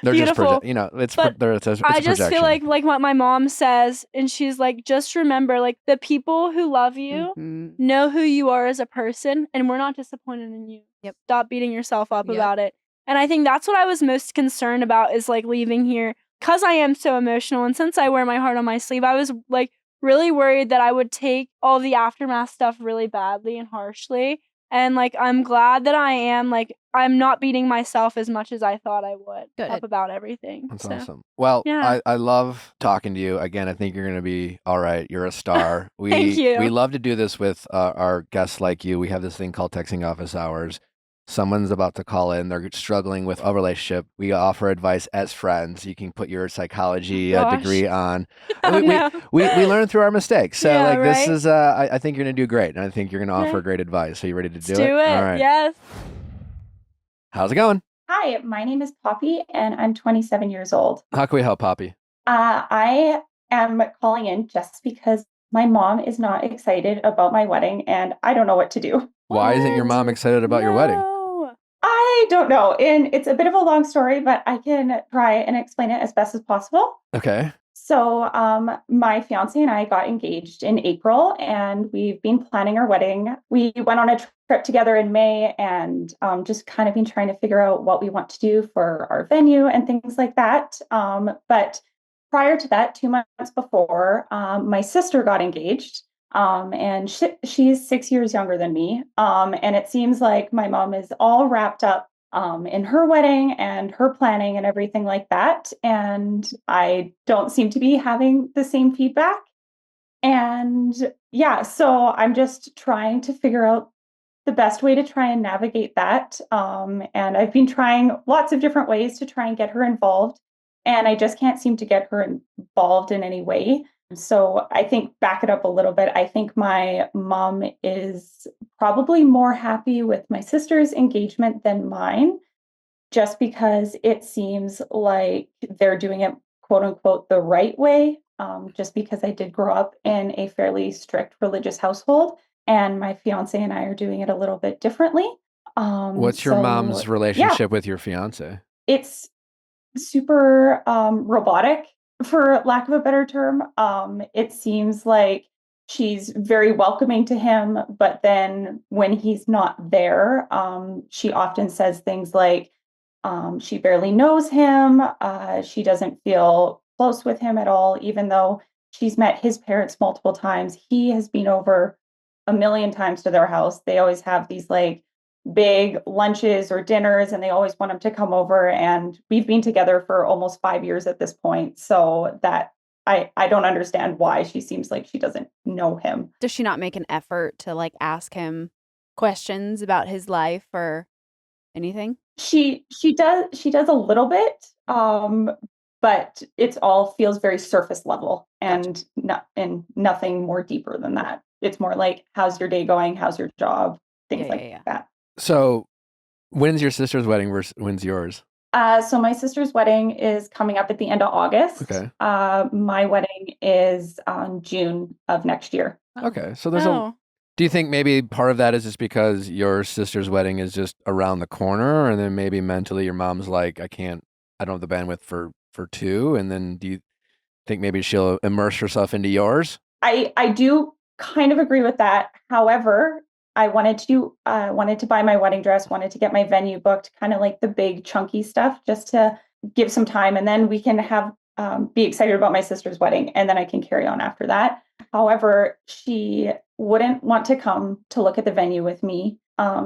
They're beautiful. just, it's But it's a I just feel projection. like what my mom says, and she's like, just remember, like the people who love you know who you are as a person, and we're not disappointed in you. Yep. Stop beating yourself up Yep. about it. And I think that's what I was most concerned about, is like leaving here, because I am so emotional, and since I wear my heart on my sleeve, I was like really worried that I would take all the aftermath stuff really badly and harshly. And like I'm glad that I'm not beating myself as much as I thought I would up about everything. That's So, awesome. Well, yeah. I love talking to you. Again, I think you're going to be all right. You're a star. Thank you. We love to do this with our guests like you. We have this thing called texting office hours. Someone's about to call in. They're struggling with a relationship. We offer advice as friends. You can put your psychology degree on. We learn through our mistakes. So Yeah, this right? is, I think you're going to do great. And I think you're going to offer great advice. Are you ready to do it? Do it. All right. Yes. How's it going? Hi, my name is Poppy, and I'm 27 years old. How can we help, Poppy? I am calling in just because my mom is not excited about my wedding, and I don't know what to do. Why isn't your mom excited about your wedding? I don't know, and it's a bit of a long story, but I can try and explain it as best as possible. Okay. So, my fiance and I got engaged in April, and we've been planning our wedding. We went on a trip together in May, and just kind of been trying to figure out what we want to do for our venue and things like that. But prior to that, 2 months before, my sister got engaged, and she's 6 years younger than me. And it seems like my mom is all wrapped up in her wedding and her planning and everything like that. And I don't seem to be having the same feedback. And yeah, so I'm just trying to figure out the best way to try and navigate that. And I've been trying lots of different ways to try and get her involved. And I just can't seem to get her involved in any way. So I think, back it up a little bit, I think my mom is probably more happy with my sister's engagement than mine, just because it seems like they're doing it, quote unquote, the right way. Just because I did grow up in a fairly strict religious household, and my fiance and I are doing it a little bit differently. What's your mom's relationship with your fiance? It's super robotic, for lack of a better term. It seems like she's very welcoming to him, but then when he's not there, she often says things like she barely knows him. She doesn't feel close with him at all, even though she's met his parents multiple times. He has been over a million times to their house. They always have these like big lunches or dinners, and they always want him to come over. And we've been together for almost 5 years at this point. So that I don't understand why she seems like she doesn't know him. Does she not make an effort to like ask him questions about his life or anything? She does a little bit, but it's all feels very surface level and nothing more deeper than that. It's more like, how's your day going? How's your job? Things like that. So when's your sister's wedding versus when's yours? So my sister's wedding is coming up at the end of August. Okay. My wedding is on June of next year. Okay. So there's a. Do you think maybe part of that is just because your sister's wedding is just around the corner, and then maybe mentally your mom's like, I don't have the bandwidth for two, and then do you think maybe she'll immerse herself into yours? I do kind of agree with that. However, I wanted to buy my wedding dress, wanted to get my venue booked, kind of like the big chunky stuff, just to give some time, and then we can have be excited about my sister's wedding, and then I can carry on after that. However, she wouldn't want to come to look at the venue with me.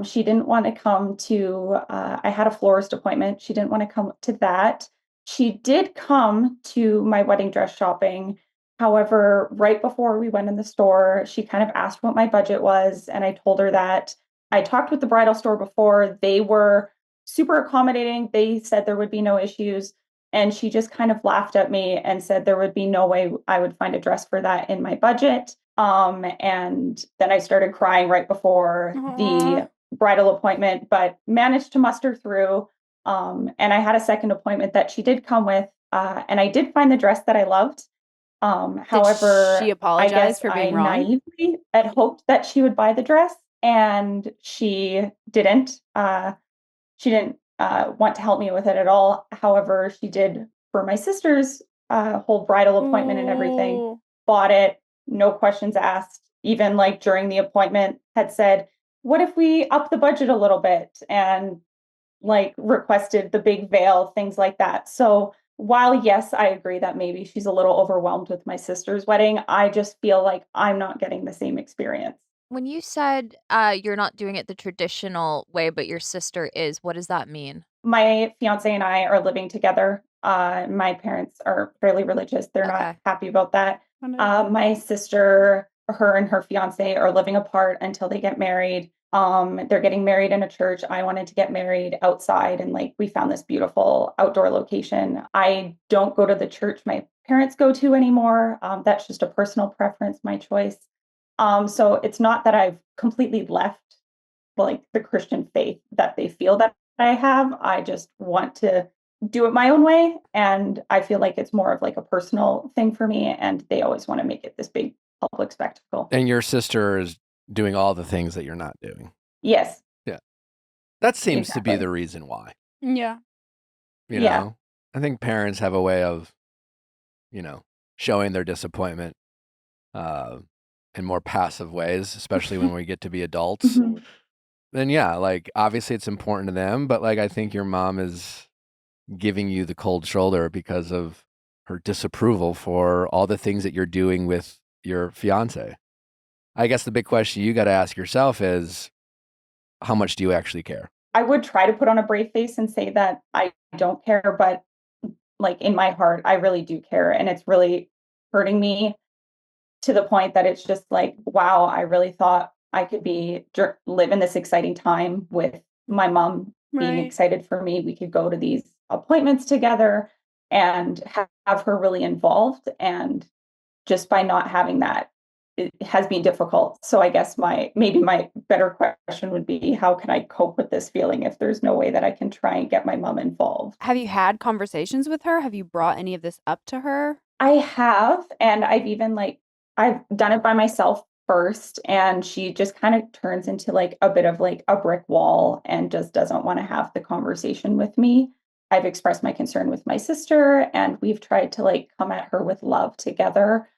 She didn't want to come to. I had a florist appointment. She didn't want to come to that. She did come to my wedding dress shopping. However, right before we went in the store, she kind of asked what my budget was, and I told her that I talked with the bridal store before. They were super accommodating. They said there would be no issues. And she just kind of laughed at me and said there would be no way I would find a dress for that in my budget. And then I started crying right before the bridal appointment, but managed to muster through. And I had a second appointment that she did come with, and I did find the dress that I loved. However, she apologized for being wrong? naively had hoped that she would buy the dress, and she didn't. She didn't want to help me with it at all. However, she did for my sister's whole bridal appointment and everything. Bought it, no questions asked. Even like during the appointment, had said, "What if we up the budget a little bit?" and like requested the big veil, things like that. So while yes, I agree that maybe she's a little overwhelmed with my sister's wedding, I just feel like I'm not getting the same experience. When you said you're not doing it the traditional way, but your sister is, what does that mean? My fiance and I are living together. My parents are fairly religious. They're not Okay. happy about that. My sister, her and her fiance are living apart until they get married. They're getting married in a church. I wanted to get married outside, and like we found this beautiful outdoor location. I don't go to the church my parents go to anymore. That's just a personal preference, my choice. So it's not that I've completely left like the Christian faith that they feel that I have. I just want to do it my own way. And I feel like it's more of like a personal thing for me. And they always want to make it this big public spectacle. And your sister is doing all the things that you're not doing. Yes. Yeah. That seems to be Exactly. the reason why. Yeah. You Yeah. know? I think parents have a way of, showing their disappointment in more passive ways, especially when we get to be adults. Mhm. Then yeah, like obviously it's important to them, but like I think your mom is giving you the cold shoulder because of her disapproval for all the things that you're doing with your fiance. I guess the big question you got to ask yourself is, how much do you actually care? I would try to put on a brave face and say that I don't care, but like in my heart, I really do care. And it's really hurting me to the point that it's just like, wow, I really thought I could live in this exciting time with my mom being Right. excited for me. We could go to these appointments together and have her really involved. And just by not having that, it has been difficult. So I guess maybe my better question would be, how can I cope with this feeling if there's no way that I can try and get my mom involved? Have you had conversations with her? Have you brought any of this up to her? I have, and I've done it by myself first, and she just kind of turns into like a bit of like a brick wall and just doesn't want to have the conversation with me. I've expressed my concern with my sister, and we've tried to like come at her with love together,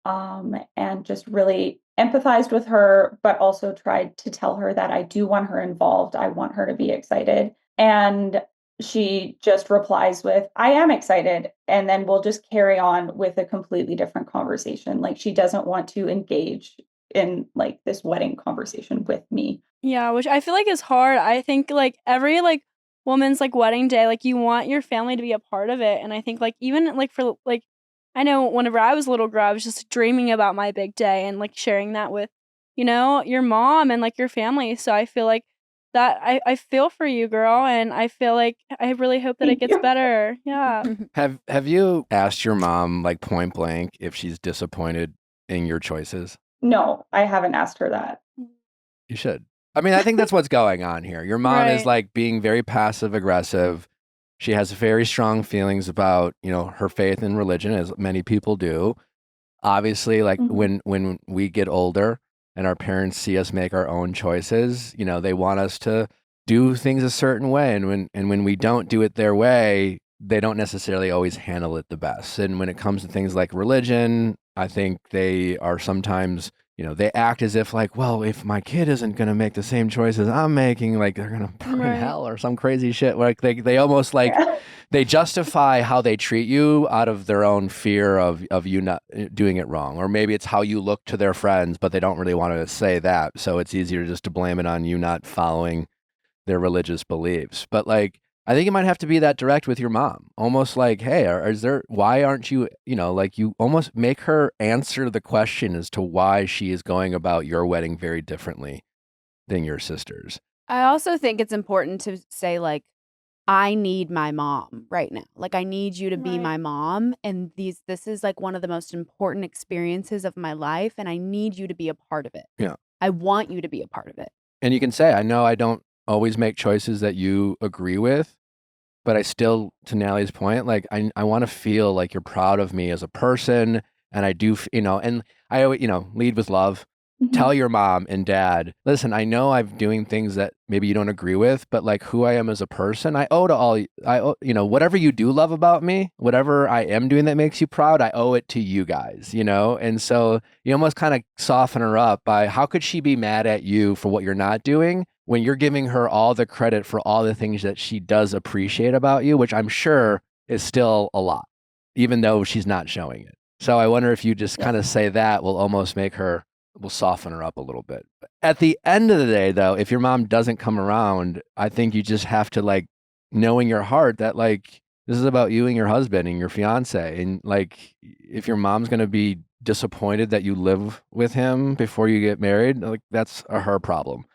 and just really empathized with her, but also tried to tell her that I do want her involved. I want her to be excited. And she just replies with, I am excited. And then we'll just carry on with a completely different conversation. Like she doesn't want to engage in like this wedding conversation with me. Yeah, which I feel like is hard. I think like every like woman's like wedding day, like you want your family to be a part of it. And I think like even like for like I know whenever I was a little girl, I was just dreaming about my big day and like sharing that with you know, your mom and like your family. So I feel like that I feel for you, girl, and I feel like I really hope that it Thank gets you. better. Yeah. Have you asked your mom like point blank if she's disappointed in your choices? No, I haven't asked her that. You should. I mean, I think that's what's going on here. Your mom is Right. like being very passive aggressive. She has very strong feelings about, you know, her faith in religion, as many people do. Obviously, like Mhm. when we get older and our parents see us make our own choices, you know, they want us to do things a certain way. And when we don't do it their way, they don't necessarily always handle it the best. And when it comes to things like religion, I think they are sometimes, you know, they act as if like, well, if my kid isn't going to make the same choices I'm making, like they're going to burn in Right. hell or some crazy shit. Like they almost like Yeah. they justify how they treat you out of their own fear of you not doing it wrong. Or maybe it's how you look to their friends, but they don't really want to say that. So it's easier just to blame it on you not following their religious beliefs. But like, I think you might have to be that direct with your mom. Almost like, hey, is there, why aren't you, you know, like you almost make her answer the question as to why she is going about your wedding very differently than your sister's. I also think it's important to say, like, I need my mom right now. Like, I need you to be Right. my mom. And this is like one of the most important experiences of my life. And I need you to be a part of it. Yeah. I want you to be a part of it. And you can say, I know I don't always make choices that you agree with, but I still, to Natalie's point, like I want to feel like you're proud of me as a person. And I do, you know, and I always, you know, lead with love. Tell Mhm. your mom and dad, listen, I know I'm doing things that maybe you don't agree with, but like who I am as a person, I owe to all, I owe, you know, whatever you do love about me, whatever I am doing that makes you proud, I owe it to you guys, you know? And so you almost kind of soften her up by how could she be mad at you for what you're not doing when you're giving her all the credit for all the things that she does appreciate about you, which I'm sure is still a lot, even though she's not showing it. So I wonder if you just Yeah. kind of say that will almost make her, will soften her up a little bit. At the end of the day, though, if your mom doesn't come around, I think you just have to like know in your heart that like this is about you and your husband and your fiance. And like if your mom's going to be disappointed that you live with him before you get married, like that's her problem.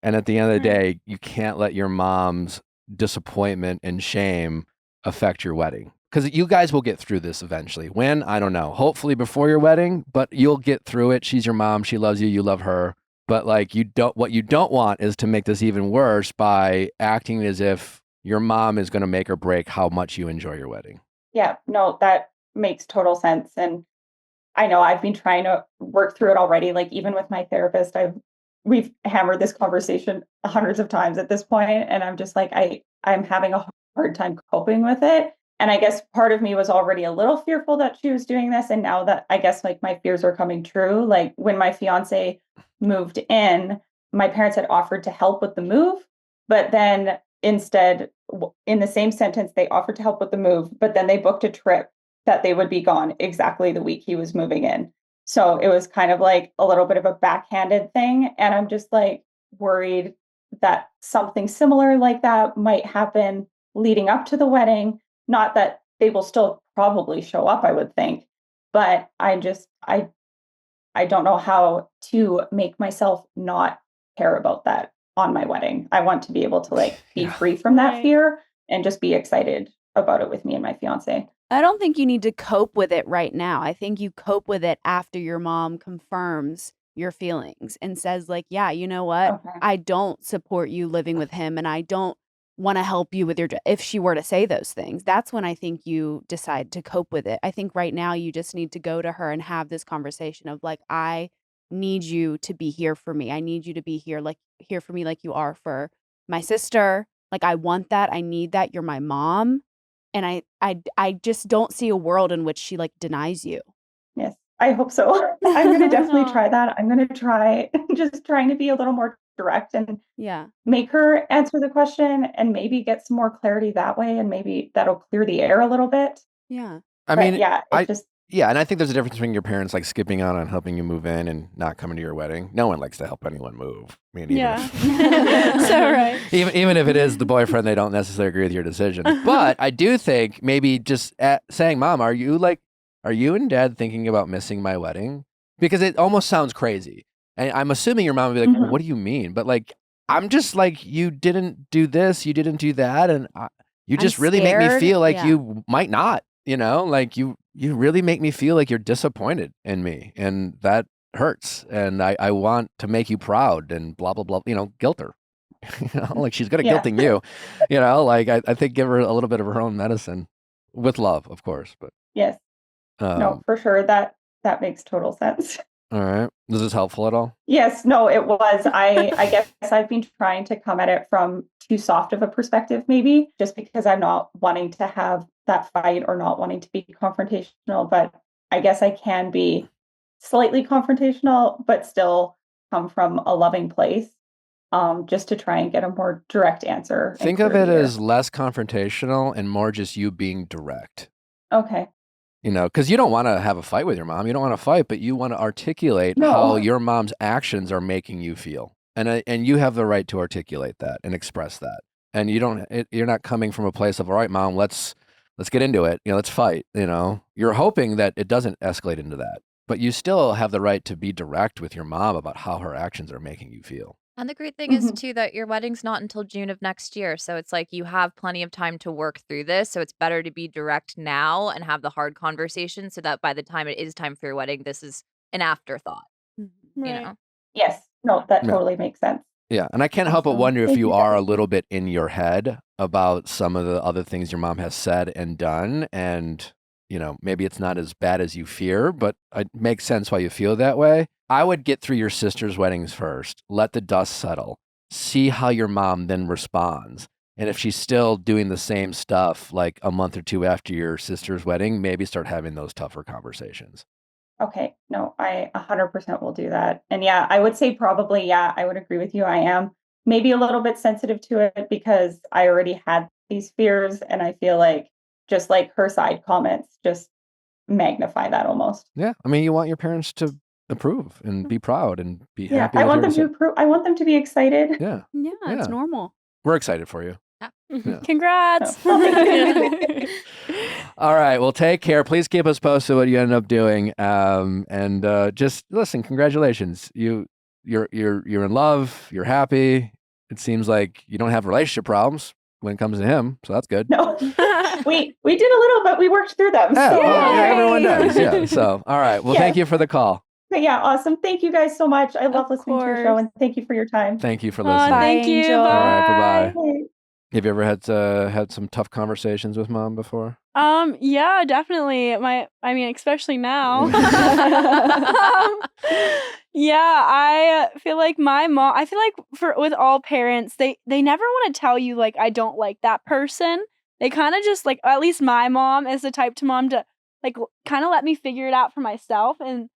And at the end of the Right. day, you can't let your mom's disappointment and shame affect your wedding. Because you guys will get through this eventually. When? I don't know. Hopefully before your wedding, but you'll get through it. She's your mom. She loves you. You love her. But like what you don't want is to make this even worse by acting as if your mom is going to make or break how much you enjoy your wedding. Yeah, no, that makes total sense. And I know I've been trying to work through it already. Like even with my therapist, we've hammered this conversation hundreds of times at this point, and I'm just like I'm having a hard time coping with it. And I guess part of me was already a little fearful that she was doing this, and now that I guess like my fears are coming true. Like when my fiance moved in, my parents had offered to help with the move, but then instead in the same sentence they offered to help with the move, but then they booked a trip that they would be gone exactly the week he was moving in. So it was kind of like a little bit of a backhanded thing. And I'm just like worried that something similar like that might happen leading up to the wedding. Not that they will still probably show up, I would think, but I don't know how to make myself not care about that on my wedding. I want to be able to like be Yeah. free from that Right. fear and just be excited about it with me and my fiance. I don't think you need to cope with it right now. I think you cope with it after your mom confirms your feelings and says, like, yeah, you know what? Okay. I don't support you living with him and I don't want to help you with your, if she were to say those things, that's when I think you decide to cope with it. I think right now you just need to go to her and have this conversation of like, I need you to be here for me. I need you to be here for me like you are for my sister. Like, I want that. I need that. You're my mom. And I just don't see a world in which she like denies you. Yes, I hope so. I'm gonna definitely Aw. try that. I'm gonna try just trying to be a little more direct and Yeah. make her answer the question and maybe get some more clarity that way, and maybe that'll clear the air a little bit. Yeah. I But mean, yeah, it just yeah, and I think there's a difference between your parents like skipping out on helping you move in and not coming to your wedding. No one likes to help anyone move. I mean, even Yeah. if, So right. even if it is the boyfriend, they don't necessarily agree with your decision. But I do think maybe just saying, "Mom, are you and Dad thinking about missing my wedding?" Because it almost sounds crazy. And I'm assuming your mom would be like, Mhm. what do you mean? But like, I'm just like, you didn't do this, you didn't do that. And you I'm just really make me scared. feel like Yeah. you might not, like you really make me feel like you're disappointed in me. And that hurts. And I want to make you proud and blah, blah, blah, guilt her. Like she's good at Yeah. guilting you, like I think give her a little bit of her own medicine with love, of course. But Yes. No, for sure. That makes total sense. all right. Was this helpful at all? Yes, no, it was. I guess I've been trying to come at it from too soft of a perspective, maybe, just because I'm not wanting to have that fight or not wanting to be confrontational. But I guess I can be slightly confrontational, but still come from a loving place, just to try and get a more direct answer. and Think of it clear. as less confrontational and more just you being direct. Okay. Because you don't want to have a fight with your mom. You don't want to fight, but you want to articulate No. how your mom's actions are making you feel. And you have the right to articulate that and express that. And you're not coming from a place of, all right, mom, let's get into it. Let's fight. You're hoping that it doesn't escalate into that, but you still have the right to be direct with your mom about how her actions are making you feel. And the great thing is Mhm. too that your wedding's not until June of next year. So it's like you have plenty of time to work through this. So it's better to be direct now and have the hard conversation so that by the time it is time for your wedding, this is an afterthought, you Right. know? Yes. No, that Yeah. totally makes sense. Yeah, and I can't help but Awesome. wonder if Thank you you, are a guys. little bit in your head about some of the other things your mom has said and done, and maybe it's not as bad as you fear, but it makes sense why you feel that way. I would get through your sister's weddings first, let the dust settle, see how your mom then responds, and if she's still doing the same stuff like a month or two after your sister's wedding, maybe start having those tougher conversations. Okay. No, I 100% will do that. And yeah, I would say probably, yeah, I would agree with you. I am maybe a little bit sensitive to it because I already had these fears. And I feel like just like her side comments just magnify that almost. Yeah, I mean, you want your parents to approve and be proud and be Yeah. happy I with want your them to decision. approve. I want them to be excited. Yeah, Yeah, it's Yeah. normal. we're excited for you. Yeah. Congrats. Oh, thank you. All right. Well, take care. Please keep us posted what you end up doing. And just listen. Congratulations. You're in love. You're happy. It seems like you don't have relationship problems when it comes to him, so that's good. No, we did a little, but we worked through them. Yeah, So, well, yeah, everyone Yay. does. Yeah. So, all right. Well, thank Yeah. you for the call. but yeah, awesome. Thank you guys so much. I love Of listening to your show course. and thank you for your time. Thank you for Oh, listening. thank Bye, you. Angel. All right, Bye. bye-bye. Bye. Have you ever had some tough conversations with mom before? Yeah, definitely. I mean, especially now. Yeah, I feel like my mom, I feel like with all parents, they never want to tell you like I don't like that person. They kind of just like, at least my mom is the type to mom to like kind of let me figure it out for myself and,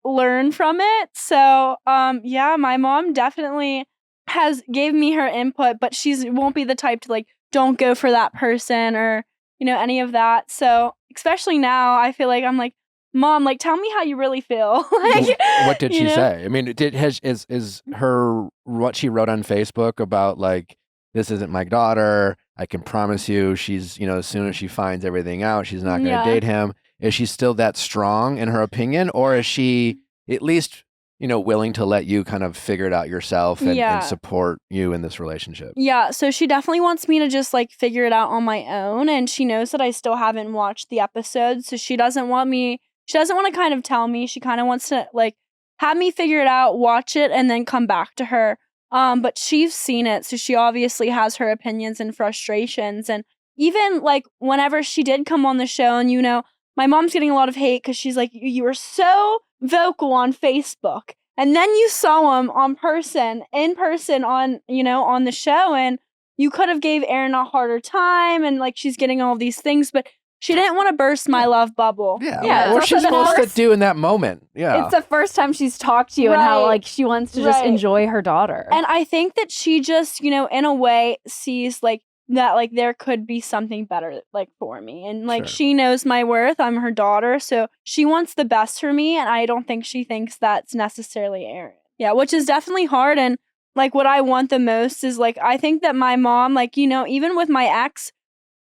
learn from it. So, yeah, my mom definitely has gave me her input, but she's won't be the type to like don't go for that person or any of that. So especially now, I feel like I'm like, Mom, like tell me how you really feel. Like, What did you she know? say? I mean, is her what she wrote on Facebook about like this isn't my daughter. I can promise you, she's as soon as she finds everything out, she's not going to Yeah. date him. Is she still that strong in her opinion, or is she at least willing to let you kind of figure it out yourself and Yeah. support you in this relationship? Yeah, so she definitely wants me to just like figure it out on my own, and she knows that I still haven't watched the episodes, so she doesn't want to kind of tell me. She kind of wants to like have me figure it out, watch it, and then come back to her. But she's seen it, so she obviously has her opinions and frustrations, and even like whenever she did come on the show, and my mom's getting a lot of hate because she's like, you were so vocal on Facebook. And then you saw him in person on the show, and you could have gave Erin a harder time, and like she's getting all of these things, but she didn't want to burst my love bubble. Yeah. Yeah, What's it's she also the supposed to first- do in that moment? Yeah. It's the first time she's talked to you and how Right. like she wants to just Right. enjoy her daughter. And I think that she just, in a way sees like that like there could be something better like for me. And like Sure. she knows my worth. I'm her daughter, so she wants the best for me, and I don't think she thinks that's necessarily Erin. Yeah, which is definitely hard, and like what I want the most is like I think that my mom like, even with my ex,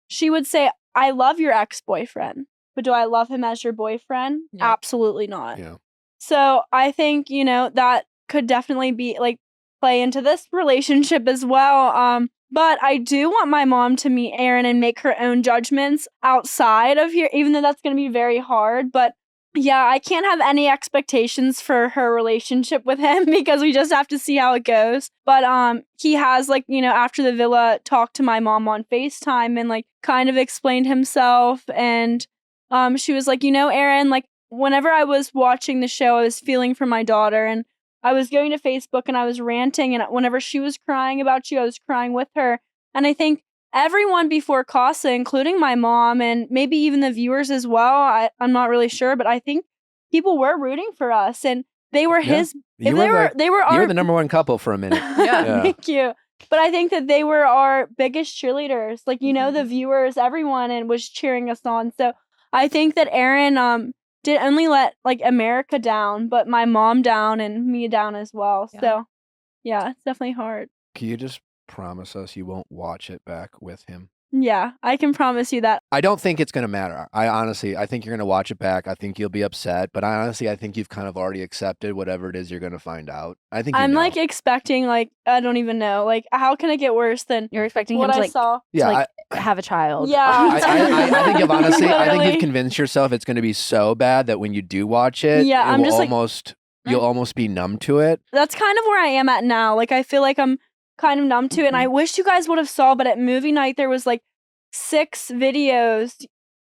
she would say, "I love your ex-boyfriend." But do I love him as your boyfriend? Yeah. Absolutely not. Yeah. So I think, that could definitely be like play into this relationship as well. But I do want my mom to meet Aaron and make her own judgments outside of here, even though that's going to be very hard. But yeah, I can't have any expectations for her relationship with him because we just have to see how it goes. But he has after the villa talked to my mom on FaceTime and like kind of explained himself. And she was like, Aaron, like whenever I was watching the show, I was feeling for my daughter and I was going to Facebook and I was ranting, and whenever she was crying about you, I was crying with her. And I think everyone before Casa, including my mom and maybe even the viewers as well, I'm not really sure, but I think people were rooting for us, and they were his. You They were were you our. were the number one couple for a minute. Yeah. Thank you. But I think that they were our biggest cheerleaders. Like the viewers, everyone, and was cheering us on. So I think that Aaron did only let like America down, but my mom down and me down as well. Yeah. So yeah, it's definitely hard. Can you just promise us you won't watch it back with him? Yeah, I can promise you that. I don't think it's going to matter. I think you're going to watch it back. I think you'll be upset, but I think you've kind of already accepted whatever it is you're going to find out. I think I'm like expecting like I don't even know. Like how can it get worse than You're expecting what him to I like, saw? yeah, to, like have a child. Yeah. I think you've honestly, I think Literally. you've convinced yourself it's going to be so bad that when you do watch it, Yeah, it I'm will just like- almost, you'll almost be numb to it. That's kind of where I am at now. Like I feel like I'm kind of numb to it, and I wish you guys would have saw, but at movie night there was like 6 videos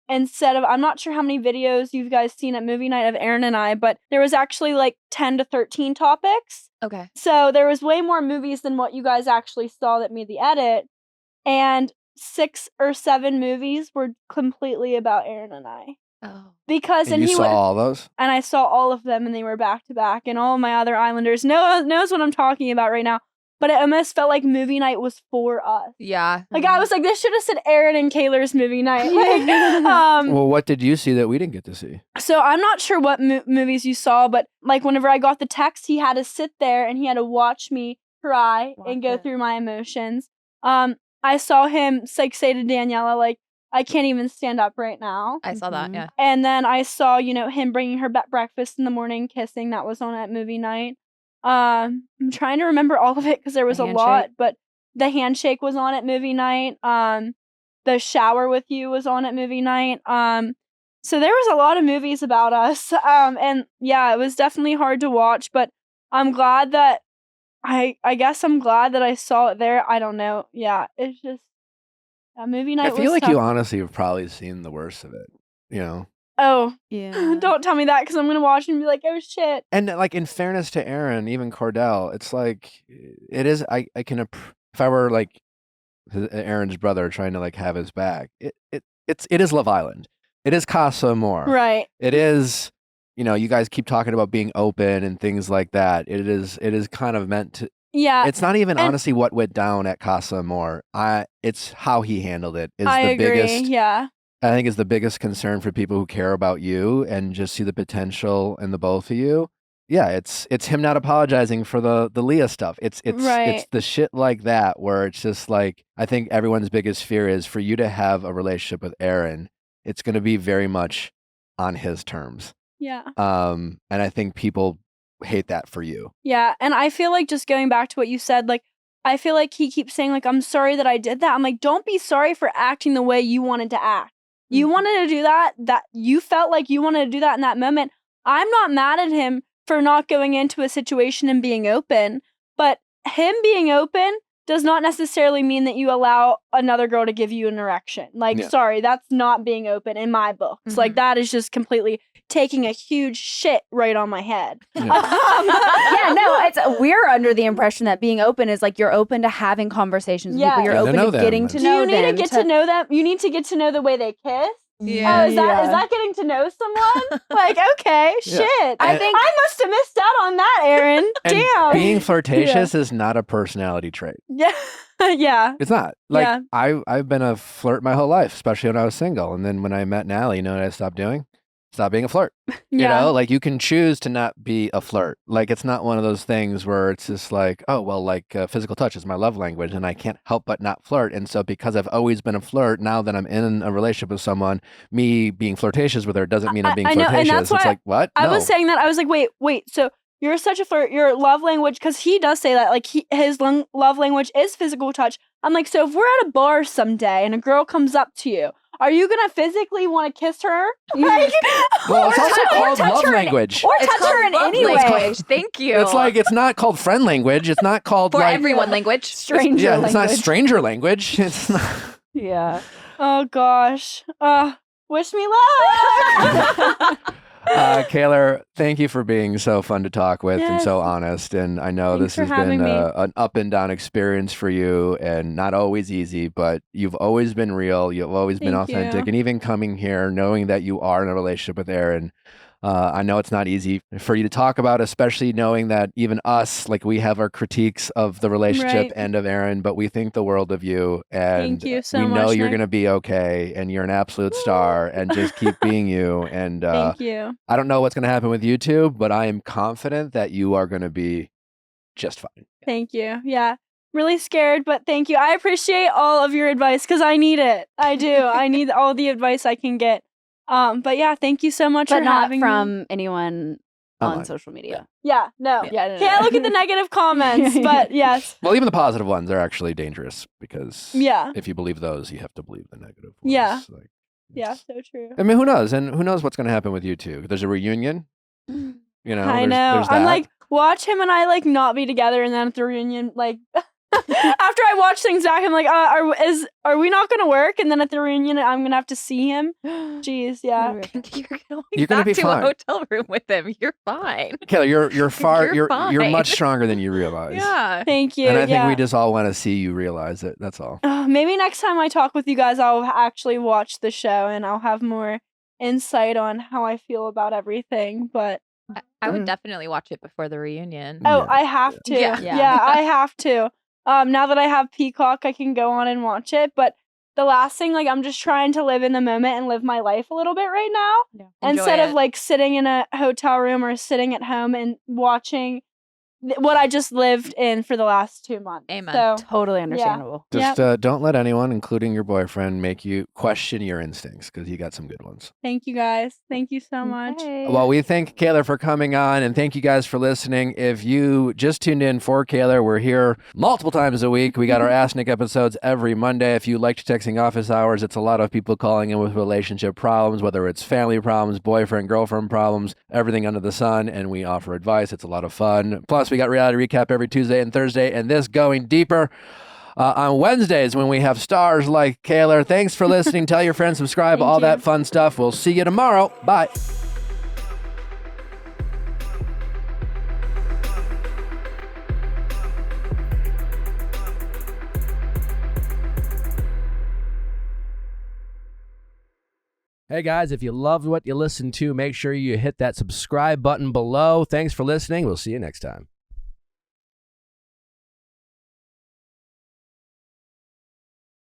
instead of, I'm not sure how many videos you guys seen at movie night of Aaron and I, but there was actually like 10 to 13 topics. Okay. So there was way more movies than what you guys actually saw that made the edit. And 6 or 7 movies were completely about Aaron and I. Oh. Because And you he saw would, all those? and I saw all of them and they were back to back, and all of my other Islanders knows what I'm talking about right now. But it almost felt like movie night was for us. Yeah. Like I was like, this should have said Aaron and Kaylor's movie night. Like, Well, what did you see that we didn't get to see? so I'm not sure what movies you saw, but like whenever I got the text, he had to sit there and he had to watch me cry and go through my emotions. I saw him like say to Daniela, like, I can't even stand up right now. I saw that. Yeah. And then I saw, him bringing her breakfast in the morning, kissing. That was on at movie night. I'm trying to remember all of it because there was The a lot, handshake? but the handshake was on at movie night. The shower with you was on at movie night. So there was a lot of movies about us. And yeah, it was definitely hard to watch, but I'm glad that I guess I'm glad that I saw it there. I don't know. Yeah, it's just movie night. I feel was like tough. you honestly have probably seen the worst of it, Oh, Yeah. don't tell me that because I'm gonna watch and be like, oh shit. And like in fairness to Aaron, even Cordell, it's like it is. I can if I were like Aaron's brother trying to like have his back. It is Love Island. It is Casa more. Right. It is. You guys keep talking about being open and things like that. It is kind of meant to. Yeah. It's not even and- honestly what went down at Casa more. It's how he handled it. Is I the agree. biggest. Yeah. I think is the biggest concern for people who care about you and just see the potential in the both of you. Yeah, it's him not apologizing for the Leah stuff. It's Right. the shit like that where it's just like I think everyone's biggest fear is for you to have a relationship with Aaron. It's going to be very much on his terms. Yeah. And I think people hate that for you. Yeah. And I feel like just going back to what you said, like I feel like he keeps saying like, I'm sorry that I did that. I'm like, don't be sorry for acting the way you wanted to act. You wanted to do that you felt like you wanted to do that in that moment. I'm not mad at him for not going into a situation and being open, but him being open does not necessarily mean that you allow another girl to give you an erection. Like, Yeah. sorry, that's not being open in my books. Like, that is just completely taking a huge shit right on my head. Yeah, no, we're under the impression that being open is like you're open to having conversations with people. You're Getting to open know to them. getting to Do know you need them. to get to know them? You need to get to know the way they kiss? Yeah. Oh, is that getting to know someone? Like, okay, Yeah. shit. I think I must have missed out on that, Aaron. And Damn. being flirtatious is not a personality trait. Yeah. Yeah. It's not. Like Yeah. I've been a flirt my whole life, especially when I was single. And then when I met Nally, you know what I stopped doing? stop being a flirt. You Yeah. know, like you can choose to not be a flirt. Like it's not one of those things where it's just like, oh, well, like physical touch is my love language and I can't help but not flirt. And so because I've always been a flirt, now that I'm in a relationship with someone, me being flirtatious with her doesn't mean I'm being I know, and flirtatious. that's It's why like, what? I No. was saying that. I was like, wait. So you're such a flirt. Your love language, because he does say that, like his love language is physical touch. I'm like, so if we're at a bar someday and a girl comes up to you, are you gonna physically want to kiss her? Like, Well, it's Or also touch- or called touch love her in- language. Or It's touch called her in love any language. way. Thank you. It's like it's not called friend language. It's not called for like everyone language. Stranger yeah. language. It's not stranger language. It's not. Yeah. oh gosh. Wish me luck. Kaylor, thank you for being so fun to talk with and Yes. so honest. And I know Thanks this for has been having me. an up and down experience for you and not always easy, but you've always been real. You've always been Thank authentic. you. And even coming here, knowing that you are in a relationship with Aaron, I know it's not easy for you to talk about, especially knowing that even us, like we have our critiques of the relationship Right. and of Aaron, but we think the world of you. And Thank you so we know much, you're Nick. going to be okay. And you're an absolute star. And just keep being you. And Thank you. I don't know what's going to happen with YouTube, but I am confident that you are going to be just fine. Thank you. Yeah. Really scared, but thank you. I appreciate all of your advice because I need it. I do. I need all the advice I can get. But yeah, thank you so much But for not having me. from anyone Online. on social media. Yeah, no. Yeah. No, Can't look at the negative comments, but yes. Well, even the positive ones are actually dangerous because Yeah. if you believe those, you have to believe the negative ones. Yeah. Like, Yeah, it's- so true. I mean, who knows? And who knows what's going to happen with you two? There's a reunion. You know, I there's, know. There's I'm that. like, watch him and I like not be together, and then at the reunion, like after I watch things back, I'm like, are we not gonna work? And then at the reunion, I'm gonna have to see him. Jeez, yeah. You're going You're gonna back be to fine. a hotel room with him. You're fine. Kaylor, you're far. You're You're fine. much stronger than you realize. Yeah. Thank you. And I think yeah. we just all want to see you realize it. That's all. Maybe next time I talk with you guys, I'll actually watch the show and I'll have more insight on how I feel about everything. But I would definitely watch it before the reunion. oh, Yeah. I have to. Yeah. Yeah, I have to. Now that I have Peacock, I can go on and watch it. But the last thing, like, I'm just trying to live in the moment and live my life a little bit right now. Enjoy Instead of it. like sitting in a hotel room or sitting at home and watching what I just lived in for the last 2 months. Amen. So Totally understandable. Just don't let anyone, including your boyfriend, make you question your instincts because you got some good ones. thank you guys. Thank you so much. Okay. Well, we thank Kaylor for coming on and thank you guys for listening. If you just tuned in for Kaylor, we're here multiple times a week. We got our Ask Nick episodes every Monday. If you liked texting office hours, it's a lot of people calling in with relationship problems, whether it's family problems, boyfriend, girlfriend problems, everything under the sun, and we offer advice. It's a lot of fun. Plus, we got reality recap every Tuesday and Thursday, and this going deeper on Wednesdays when we have stars like Kaylor. Thanks for listening. Tell your friends, subscribe, Thank all you. that fun stuff. We'll see you tomorrow. Bye. Hey guys, if you loved what you listened to, make sure you hit that subscribe button below. Thanks for listening. We'll see you next time.